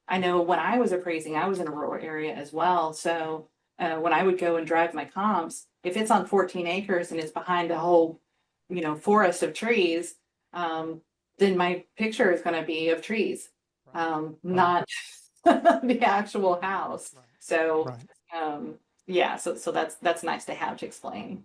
I know when I was appraising, I was in a rural area as well. So when I would go and drive my comps, if it's on 14 acres and it's behind a whole, forest of trees, then my picture is going to be of trees, not the actual house. So, yeah, so that's nice to have to explain.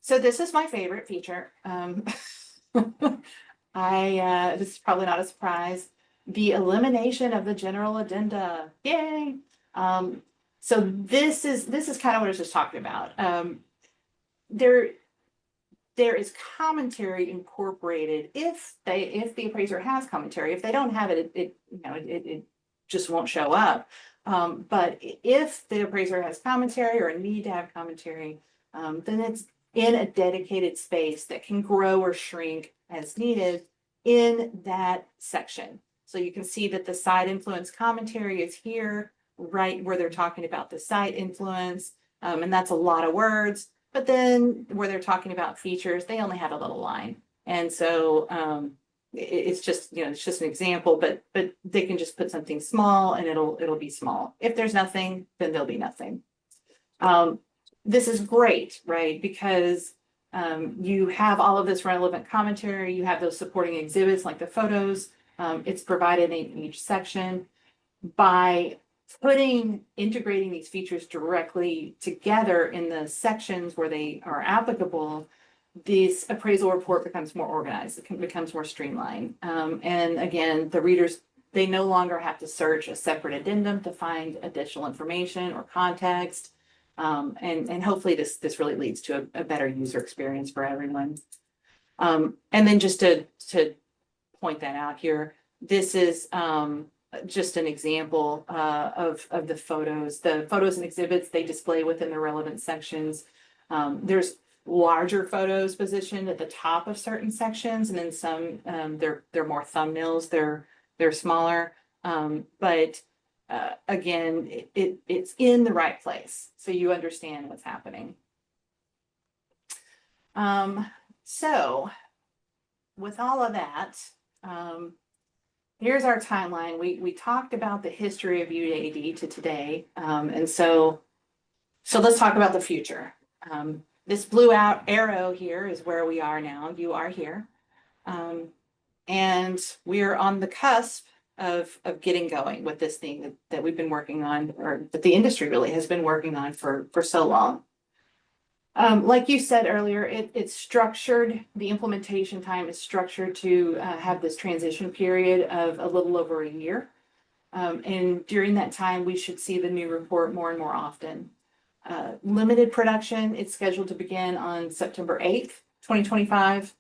So this is my favorite feature. This is probably not a surprise. The elimination of the general addenda. Yay! So this is kind of what I was just talking about. There is commentary incorporated if the appraiser has commentary. If they don't have it, it just won't show up. But if the appraiser has commentary or a need to have commentary, then it's in a dedicated space that can grow or shrink as needed in that section. So you can see that the site influence commentary is here, right where they're talking about the site influence, and that's a lot of words. But then where they're talking about features, they only have a little line. And so it's just, it's just an example, but they can just put something small and it'll be small. If there's nothing, then there'll be nothing. This is great, right? Because you have all of this relevant commentary, you have those supporting exhibits like the photos, it's provided in each section. By integrating these features directly together in the sections where they are applicable, this appraisal report becomes more organized, it becomes more streamlined. And again, the readers, they no longer have to search a separate addendum to find additional information or context. And hopefully this really leads to a better user experience for everyone. And then just to point that out here, this is just an example of the photos. The photos and exhibits they display within the relevant sections. There's larger photos positioned at the top of certain sections, and then some they're more thumbnails. They're smaller, but again, it's in the right place, so you understand what's happening. So with all of that, here's our timeline. We talked about the history of UAD to today, and so let's talk about the future. This blue out arrow here is where we are now. You are here, and we're on the cusp of getting going with this thing that we've been working on, or that the industry really has been working on for so long. Like you said earlier, it's structured, the implementation time is structured to have this transition period of a little over a year. And during that time, we should see the new report more and more often. Limited production, it's scheduled to begin on September 8th, 2025.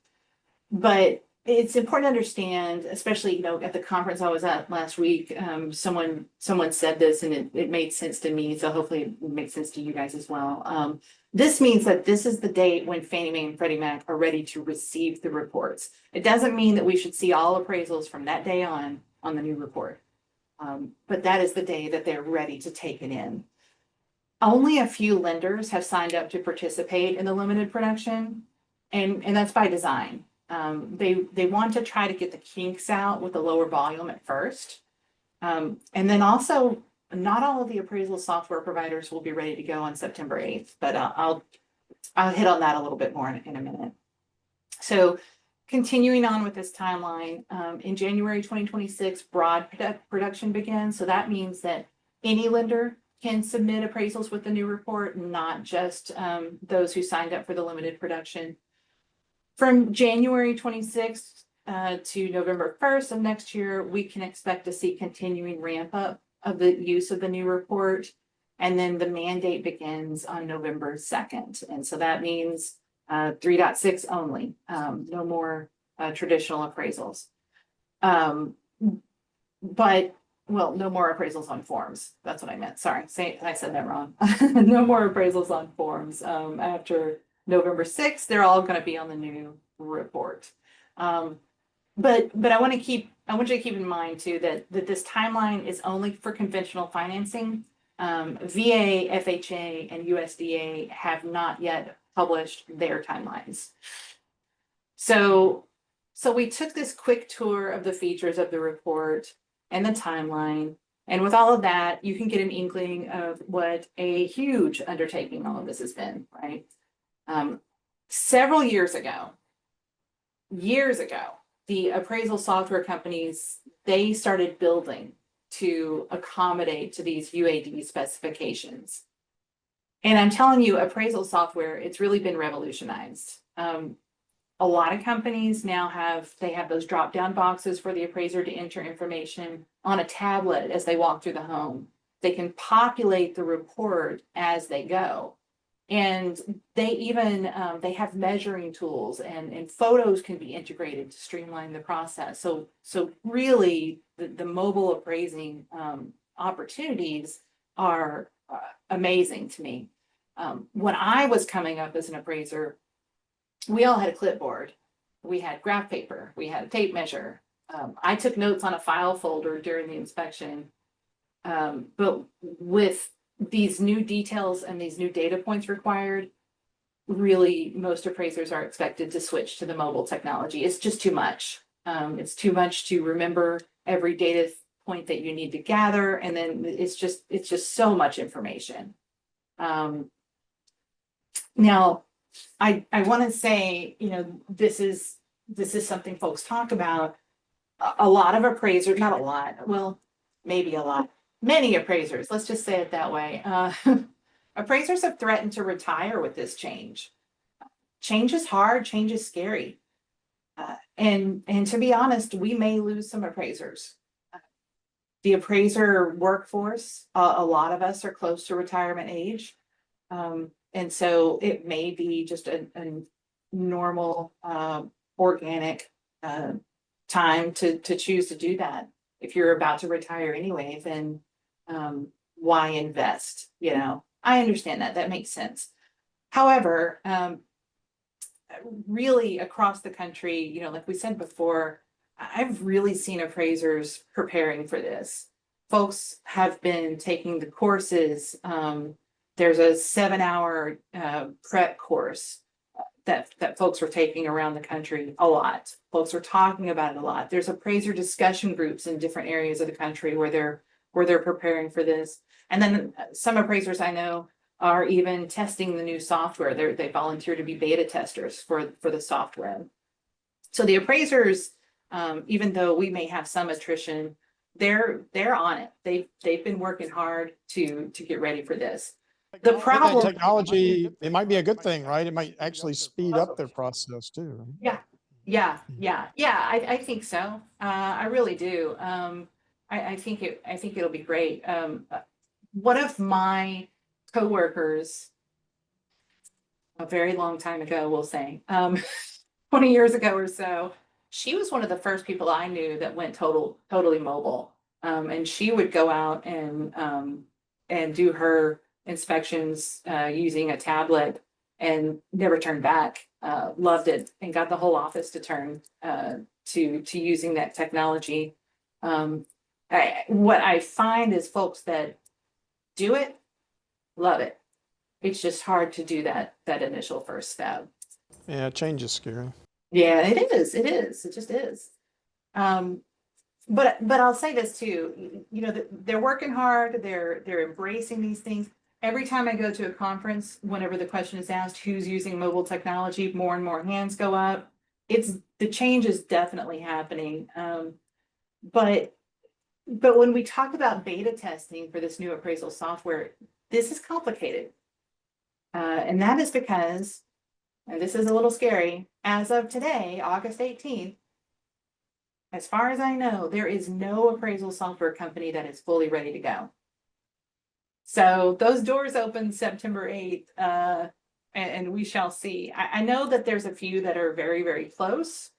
But it's important to understand, especially, at the conference I was at last week, someone said this and it made sense to me. So hopefully it makes sense to you guys as well. This means that this is the date when Fannie Mae and Freddie Mac are ready to receive the reports. It doesn't mean that we should see all appraisals from that day on the new report. But that is the day that they're ready to take it in. Only a few lenders have signed up to participate in the limited production, and that's by design. They want to try to get the kinks out with the lower volume at first. And then also, not all of the appraisal software providers will be ready to go on September 8th, but I'll hit on that a little bit more in a minute. So continuing on with this timeline, in January 2026, broad production begins. So that means that any lender can submit appraisals with the new report, not just those who signed up for the limited production. From January 26th to November 1st of next year, we can expect to see continuing ramp up of the use of the new report. And then the mandate begins on November 2nd. And so that means 3.6 only, no more traditional appraisals. No more appraisals on forms. That's what I meant. Sorry, I said that wrong. No more appraisals on forms. After November 6th, they're all going to be on the new report. But I want you to keep in mind too that this timeline is only for conventional financing. VA, FHA, and USDA have not yet published their timelines. So we took this quick tour of the features of the report and the timeline. And with all of that, you can get an inkling of what a huge undertaking all of this has been, right? Several years ago, the appraisal software companies, they started building to accommodate to these UAD specifications. And I'm telling you, appraisal software, it's really been revolutionized. A lot of companies now have those drop-down boxes for the appraiser to enter information on a tablet as they walk through the home. They can populate the report as they go. And they even, they have measuring tools and photos can be integrated to streamline the process. So really the mobile appraising opportunities are amazing to me. When I was coming up as an appraiser, we all had a clipboard. We had graph paper, we had a tape measure. I took notes on a file folder during the inspection. But with these new details and these new data points required, really most appraisers are expected to switch to the mobile technology. It's just too much. It's too much to remember every data point that you need to gather. And then it's just so much information. Now, I want to say, this is something folks talk about. A lot of appraisers, not a lot, well, maybe a lot, many appraisers, let's just say it that way. Appraisers have threatened to retire with this change. Change is hard, change is scary. And to be honest, we may lose some appraisers. The appraiser workforce, a lot of us are close to retirement age. And so it may be just a normal, organic time to choose to do that. If you're about to retire anyway, then why invest? I understand that makes sense. However, really across the country, like we said before, I've really seen appraisers preparing for this. Folks have been taking the courses. There's a 7-hour prep course that folks are taking around the country a lot. Folks are talking about it a lot. There's appraiser discussion groups in different areas of the country where they're preparing for this. And then some appraisers I know are even testing the new software. They volunteer to be beta testers for the software. So the appraisers, even though we may have some attrition, they're on it. They've been working hard to get ready for this. The problem, technology, it might be a good thing, right? It might actually speed up their process too. Yeah. I think so. I really do. I think it'll be great. One of my coworkers, a very long time ago, we'll say, 20 years ago or so, she was one of the first people I knew that went totally mobile. And she would go out and do her inspections using a tablet and never turned back. Loved it and got the whole office to turn to using that technology. What I find is folks that do it love it. It's just hard to do that initial first step. Yeah, change is scary. Yeah, it is. It just is. But I'll say this too. They're working hard. They're embracing these things. Every time I go to a conference, whenever the question is asked, who's using mobile technology, more and more hands go up. The change is definitely happening. But when we talk about beta testing for this new appraisal software, this is complicated. And that is because, and this is a little scary, as of today, August 18th, as far as I know, there is no appraisal software company that is fully ready to go. So those doors open September 8th, and we shall see. I know that there's a few that are very, very close.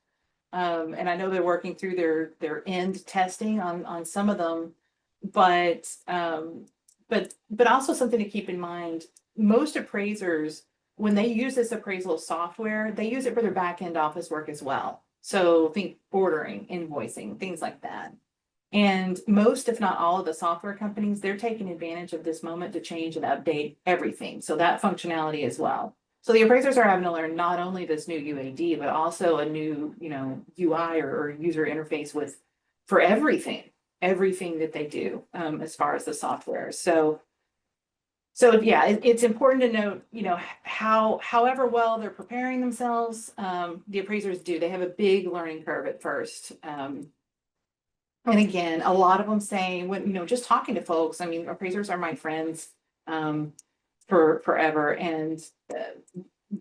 And I know they're working through their end testing on some of them, but also something to keep in mind, most appraisers when they use this appraisal software, they use it for their back end office work as well. So think ordering, invoicing, things like that. And most, if not all of the software companies, they're taking advantage of this moment to change and update everything. So that functionality as well. So the appraisers are having to learn not only this new UAD, but also a new, UI or user interface for everything that they do as far as the software. So yeah, it's important to note, however well they're preparing themselves, the appraisers do. They have a big learning curve at first. And again, a lot of them say, when, just talking to folks, I mean, appraisers are my friends for forever. And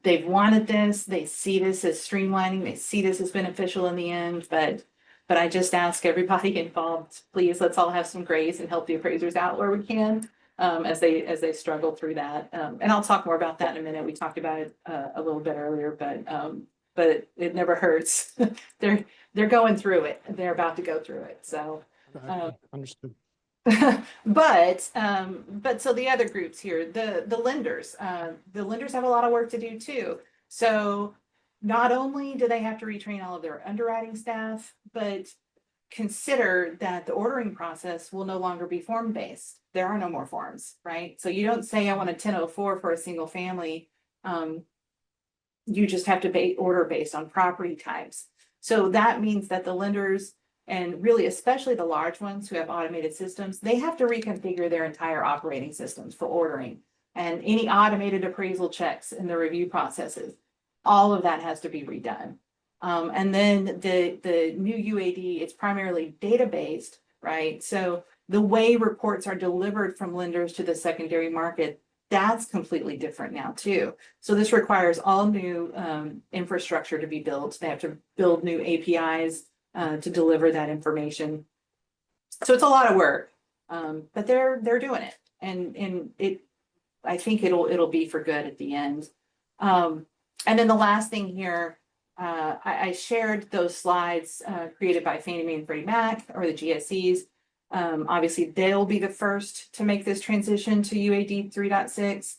they've wanted this, they see this as streamlining, they see this as beneficial in the end, but I just ask everybody involved, please, let's all have some grace and help the appraisers out where we can as they struggle through that. And I'll talk more about that in a minute. We talked about it a little bit earlier, but it never hurts. They're going through it. They're about to go through it. So Understood. but so the other groups here, the lenders have a lot of work to do too. So not only do they have to retrain all of their underwriting staff, but consider that the ordering process will no longer be form-based. There are no more forms, right? So you don't say I want a 1004 for a single family. You just have to order based on property types. So that means that the lenders, and really especially the large ones who have automated systems, they have to reconfigure their entire operating systems for ordering and any automated appraisal checks in the review processes. All of that has to be redone. And then the new UAD, it's primarily data-based, right? So the way reports are delivered from lenders to the secondary market, that's completely different now too. So this requires all new infrastructure to be built. They have to build new APIs to deliver that information. So it's a lot of work, but they're doing it, and I think it'll be for good at the end. And then the last thing here, I shared those slides created by Fannie Mae and Freddie Mac, or the GSEs. Obviously, they'll be the first to make this transition to UAD 3.6,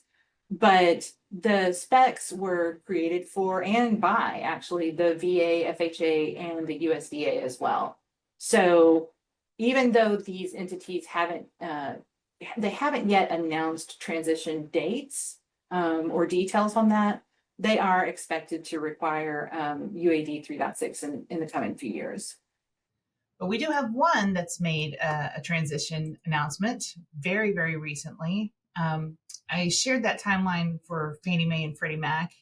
but the specs were created for and by actually the VA, FHA, and the USDA as well. So even though these entities haven't yet announced transition dates or details on that, they are expected to require UAD 3.6 in the coming few years. But we do have one that's made a transition announcement very, very recently. I shared that timeline for Fannie Mae and Freddie Mac,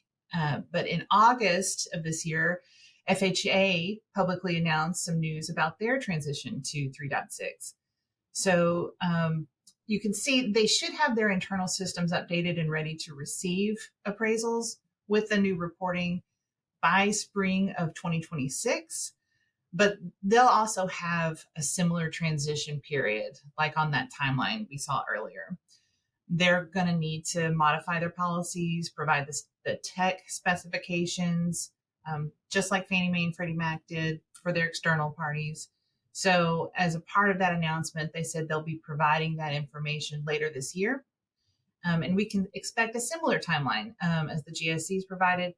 but in August of this year, FHA publicly announced some news about their transition to 3.6. So you can see they should have their internal systems updated and ready to receive appraisals with the new reporting by spring of 2026. But they'll also have a similar transition period, like on that timeline we saw earlier. They're going to need to modify their policies, provide the tech specifications, just like Fannie Mae and Freddie Mac did for their external parties. So as a part of that announcement, they said they'll be providing that information later this year. And we can expect a similar timeline as the GSEs provided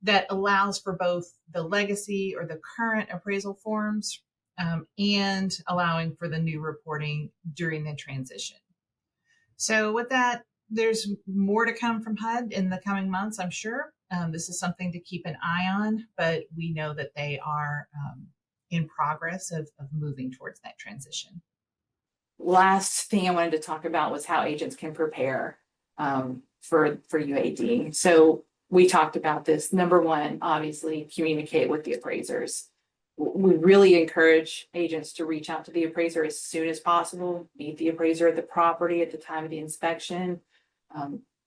that allows for both the legacy or the current appraisal forms and allowing for the new reporting during the transition. So with that, there's more to come from HUD in the coming months, I'm sure. This is something to keep an eye on, but we know that they are in progress of moving towards that transition. Last thing I wanted to talk about was how agents can prepare for UAD. So we talked about this. Number one, obviously, communicate with the appraisers. We really encourage agents to reach out to the appraiser as soon as possible, meet the appraiser at the property at the time of the inspection,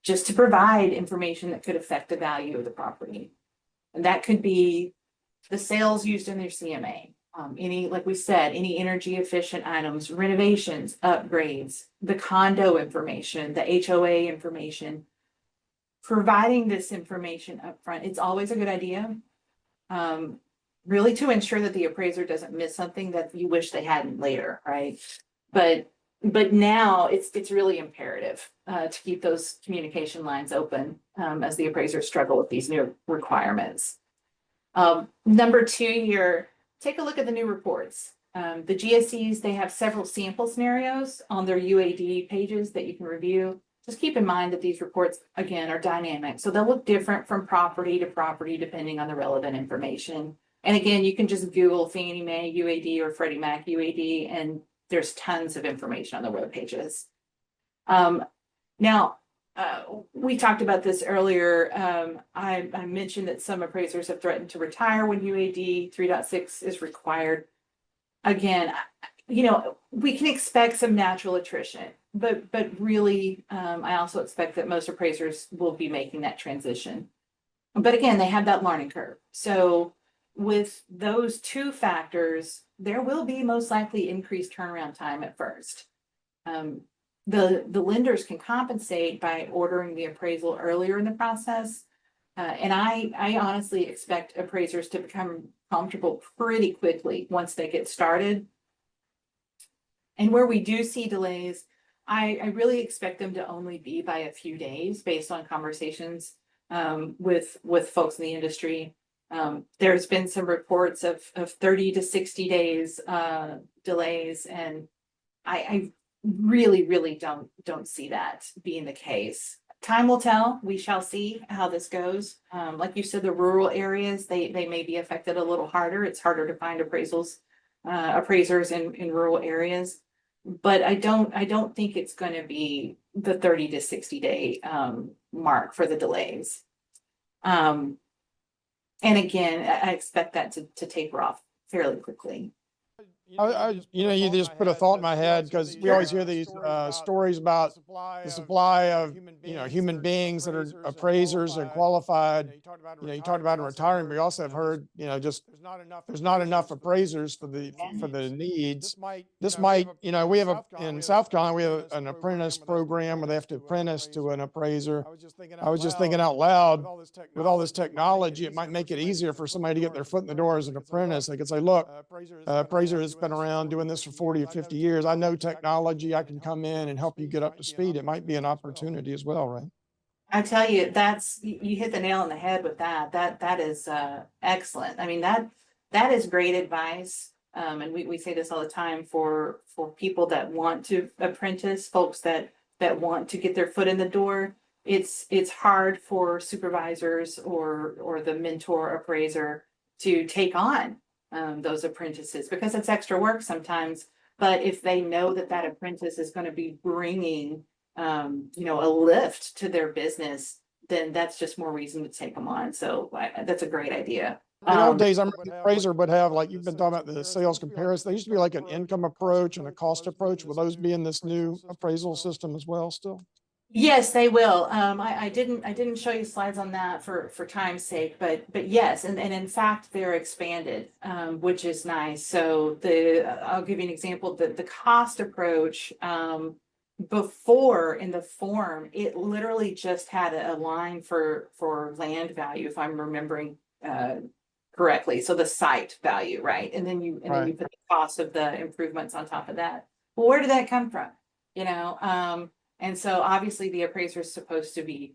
just to provide information that could affect the value of the property. And that could be the sales used in their CMA, like we said, any energy efficient items, renovations, upgrades, the condo information, the HOA information. Providing this information up front, it's always a good idea, really to ensure that the appraiser doesn't miss something that you wish they hadn't later, right? But But now it's really imperative to keep those communication lines open as the appraisers struggle with these new requirements. Number two here, take a look at the new reports. The GSEs, they have several sample scenarios on their UAD pages that you can review. Just keep in mind that these reports, again, are dynamic. So they'll look different from property to property depending on the relevant information. And again, you can just Google Fannie Mae UAD or Freddie Mac UAD, and there's tons of information on the web pages. Now, we talked about this earlier. I mentioned that some appraisers have threatened to retire when UAD 3.6 is required. Again, we can expect some natural attrition, but really, I also expect that most appraisers will be making that transition. But again, they have that learning curve. So with those two factors, there will be most likely increased turnaround time at first. The lenders can compensate by ordering the appraisal earlier in the process. And I honestly expect appraisers to become comfortable pretty quickly once they get started. And where we do see delays, I really expect them to only be by a few days based on conversations with folks in the industry. There's been some reports of 30 to 60 days delays, and I really don't see that being the case. Time will tell. We shall see how this goes. Like you said, the rural areas, they may be affected a little harder. It's harder to find appraisers in rural areas. But I don't think it's going to be the 30 to 60 day mark for the delays. And again, I expect that to taper off fairly quickly. You just put a thought in my head, because we always hear these stories about the supply of human beings that are appraisers and qualified. You talked about retiring, but you also have heard just there's not enough appraisers for the needs. This might we have in South Carolina we have an apprentice program where they have to apprentice to an appraiser. I was just thinking out loud, with all this technology, it might make it easier for somebody to get their foot in the door as an apprentice. They could say, look, appraiser has been around doing this for 40 or 50 years. I know technology. I can come in and help you get up to speed. It might be an opportunity as well, right? I tell you, you hit the nail on the head with that. That is excellent. I mean, that is great advice. And we say this all the time for people that want to apprentice, folks that want to get their foot in the door. It's hard for supervisors or the mentor appraiser to take on those apprentices because it's extra work sometimes. But if they know that apprentice is going to be bringing a lift to their business, then that's just more reason to take them on. So that's a great idea. In the old days, I remember the appraiser would have, like you've been talking about, the sales comparison. There used to be like an income approach and a cost approach. Will those be in this new appraisal system as well still? Yes, they will. I didn't show you slides on that for time's sake, but yes, and in fact they're expanded, which is nice. So I'll give you an example. The cost approach, before in the form, it literally just had a line for land value, if I'm remembering correctly. So the site value, right? And then you put the cost of the improvements on top of that. Well, where did that come from? And so obviously the appraiser is supposed to be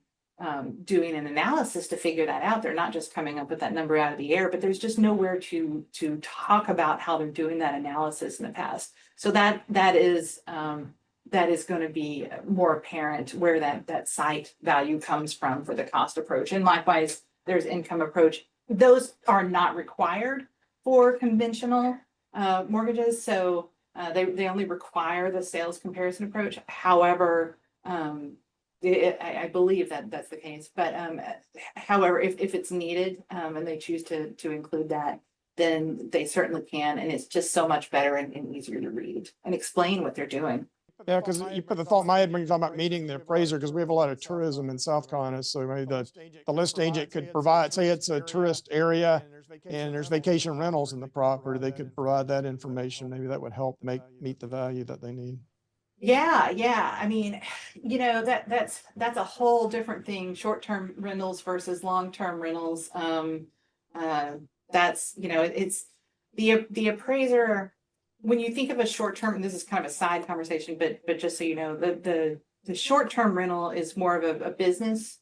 doing an analysis to figure that out. They're not just coming up with that number out of the air, but there's just nowhere to talk about how they're doing that analysis in the past. So that is going to be more apparent where that site value comes from for the cost approach. And likewise, there's income approach. Those are not required for conventional mortgages. So they only require the sales comparison approach. However, I believe that's the case. But however, if it's needed and they choose to include that, then they certainly can. And it's just so much better and easier to read and explain what they're doing. Yeah, because you put the thought in my head when you're talking about meeting the appraiser, because we have a lot of tourism in South Carolina. So maybe the list agent could provide, say it's a tourist area and there's vacation rentals in the property, they could provide that information. Maybe that would help meet the value that they need. Yeah. I mean, that's a whole different thing. Short-term rentals versus long-term rentals. That's, it's the appraiser. when you think of a short-term, and this is kind of a side conversation, but just so you know, the short-term rental is more of a business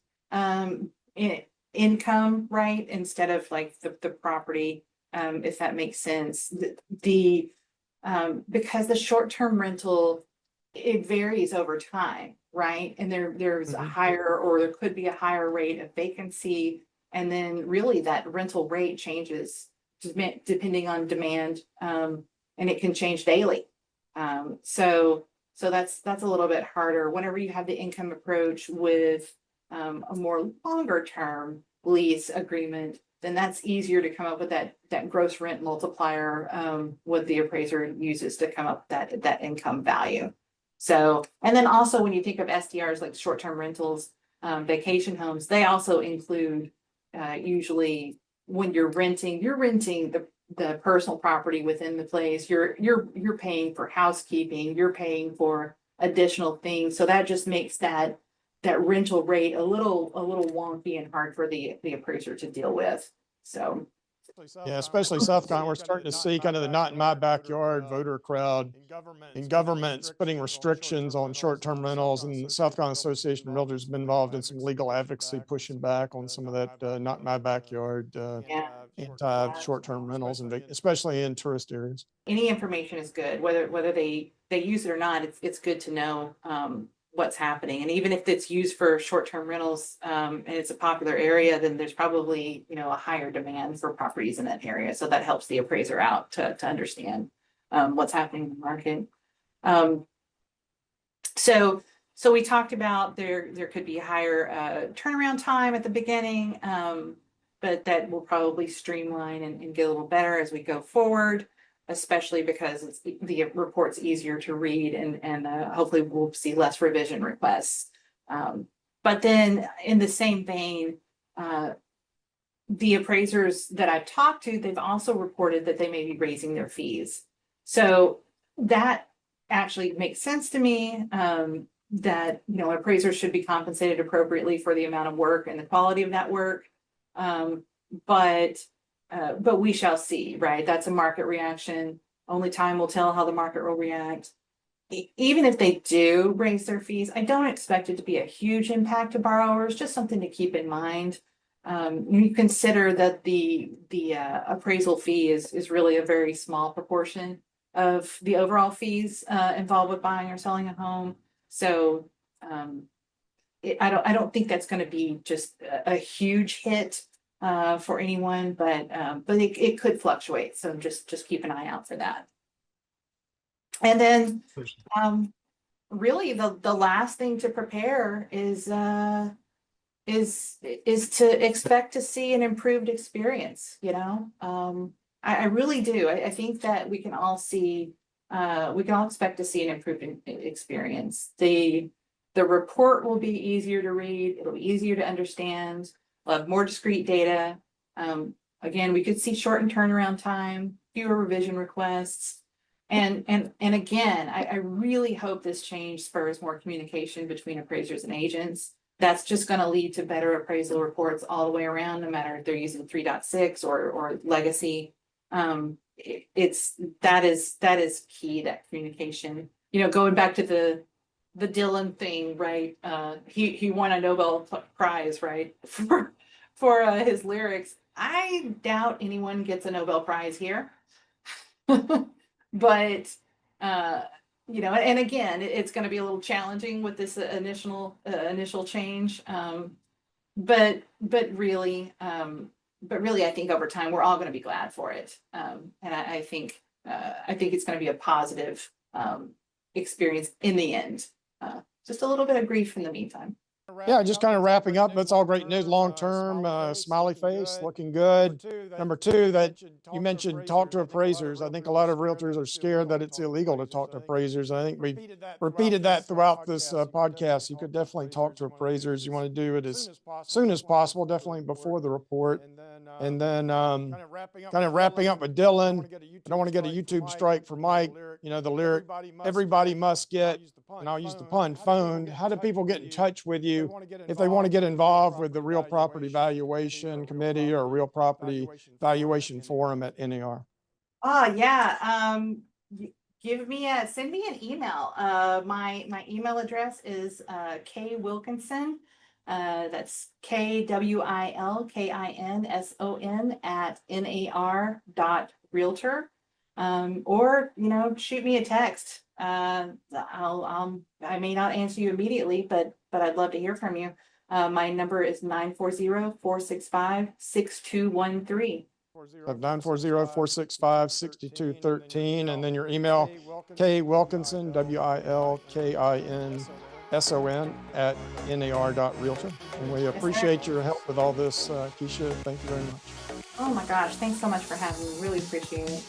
income, right? Instead of like the property, if that makes sense. Because the short-term rental, it varies over time, right? And there's a higher, or there could be a higher rate of vacancy. And then really that rental rate changes depending on demand, and it can change daily. So that's a little bit harder. Whenever you have the income approach with a more longer term lease agreement, then that's easier to come up with that gross rent multiplier, what the appraiser uses to come up with that income value. So, and then also when you think of SDRs like short-term rentals, vacation homes, they also include usually when you're renting the personal property within the place. You're paying for housekeeping, you're paying for additional things. So that just makes that rental rate a little wonky and hard for the appraiser to deal with. So yeah, especially South Carolina, we're starting to see kind of the not in my backyard voter crowd in governments putting restrictions on short-term rentals, and the South Carolina Association of Realtors has been involved in some legal advocacy pushing back on some of that not in my backyard anti short-term rentals, and especially in tourist areas. Any information is good, whether they use it or not. It's good to know what's happening. And even if it's used for short-term rentals, and it's a popular area, then there's probably, a higher demand for properties in that area. So that helps the appraiser out to understand what's happening in the market. So we talked about there could be higher turnaround time at the beginning, but that will probably streamline and get a little better as we go forward, especially because the report's easier to read, and hopefully we'll see less revision requests. But then in the same vein, the appraisers that I've talked to, they've also reported that they may be raising their fees. So that actually makes sense to me, that, appraisers should be compensated appropriately for the amount of work and the quality of that work. But we shall see, right? That's a market reaction. Only time will tell how the market will react. Even if they do raise their fees, I don't expect it to be a huge impact to borrowers, just something to keep in mind. You consider that the appraisal fee is really a very small proportion of the overall fees involved with buying or selling a home. So I don't think that's going to be just a huge hit for anyone, but it could fluctuate. So just keep an eye out for that. And then really the last thing to prepare is to expect to see an improved experience. I really do. I think that we can all expect to see an improved experience. The report will be easier to read. It'll be easier to understand. We'll have more discrete data. Again, we could see shortened turnaround time, fewer revision requests. And again, I really hope this change spurs more communication between appraisers and agents. That's just going to lead to better appraisal reports all the way around, no matter if they're using 3.6 or legacy. That is key, that communication. Going back to the Dylan thing, right? He won a Nobel Prize, right, for his lyrics. I doubt anyone gets a Nobel Prize here. But and again, it's going to be a little challenging with this initial change. But really, I think over time we're all going to be glad for it. And I think it's going to be a positive experience in the end. Just a little bit of grief in the meantime. Yeah, just kind of wrapping up. That's all great news. Long-term, smiley face, looking good. Number two, that you mentioned, talk to appraisers. I think a lot of realtors are scared that it's illegal to talk to appraisers. I think we repeated that throughout this podcast. You could definitely talk to appraisers. You want to do it as soon as possible, definitely before the report. And then kind of wrapping up with Dylan. I don't want to get a YouTube strike for Mike. The lyric, everybody must get, and I'll use the pun, phoned. How do people get in touch with you if they want to get involved with the Real Property Valuation Committee or Real Property Valuation Forum at NAR? Send me an email. My email address is K Wilkinson. That's KWILKINSON at NAR.realtor. Or, shoot me a text. I may not answer you immediately, but I'd love to hear from you. My number is 940-465-6213. 940-465-6213, and then your email, K Wilkinson, WILKINSON at NAR.realtor. And we appreciate your help with all this, Keisha. Thank you very much. Oh my gosh, thanks so much for having me. Really appreciate it.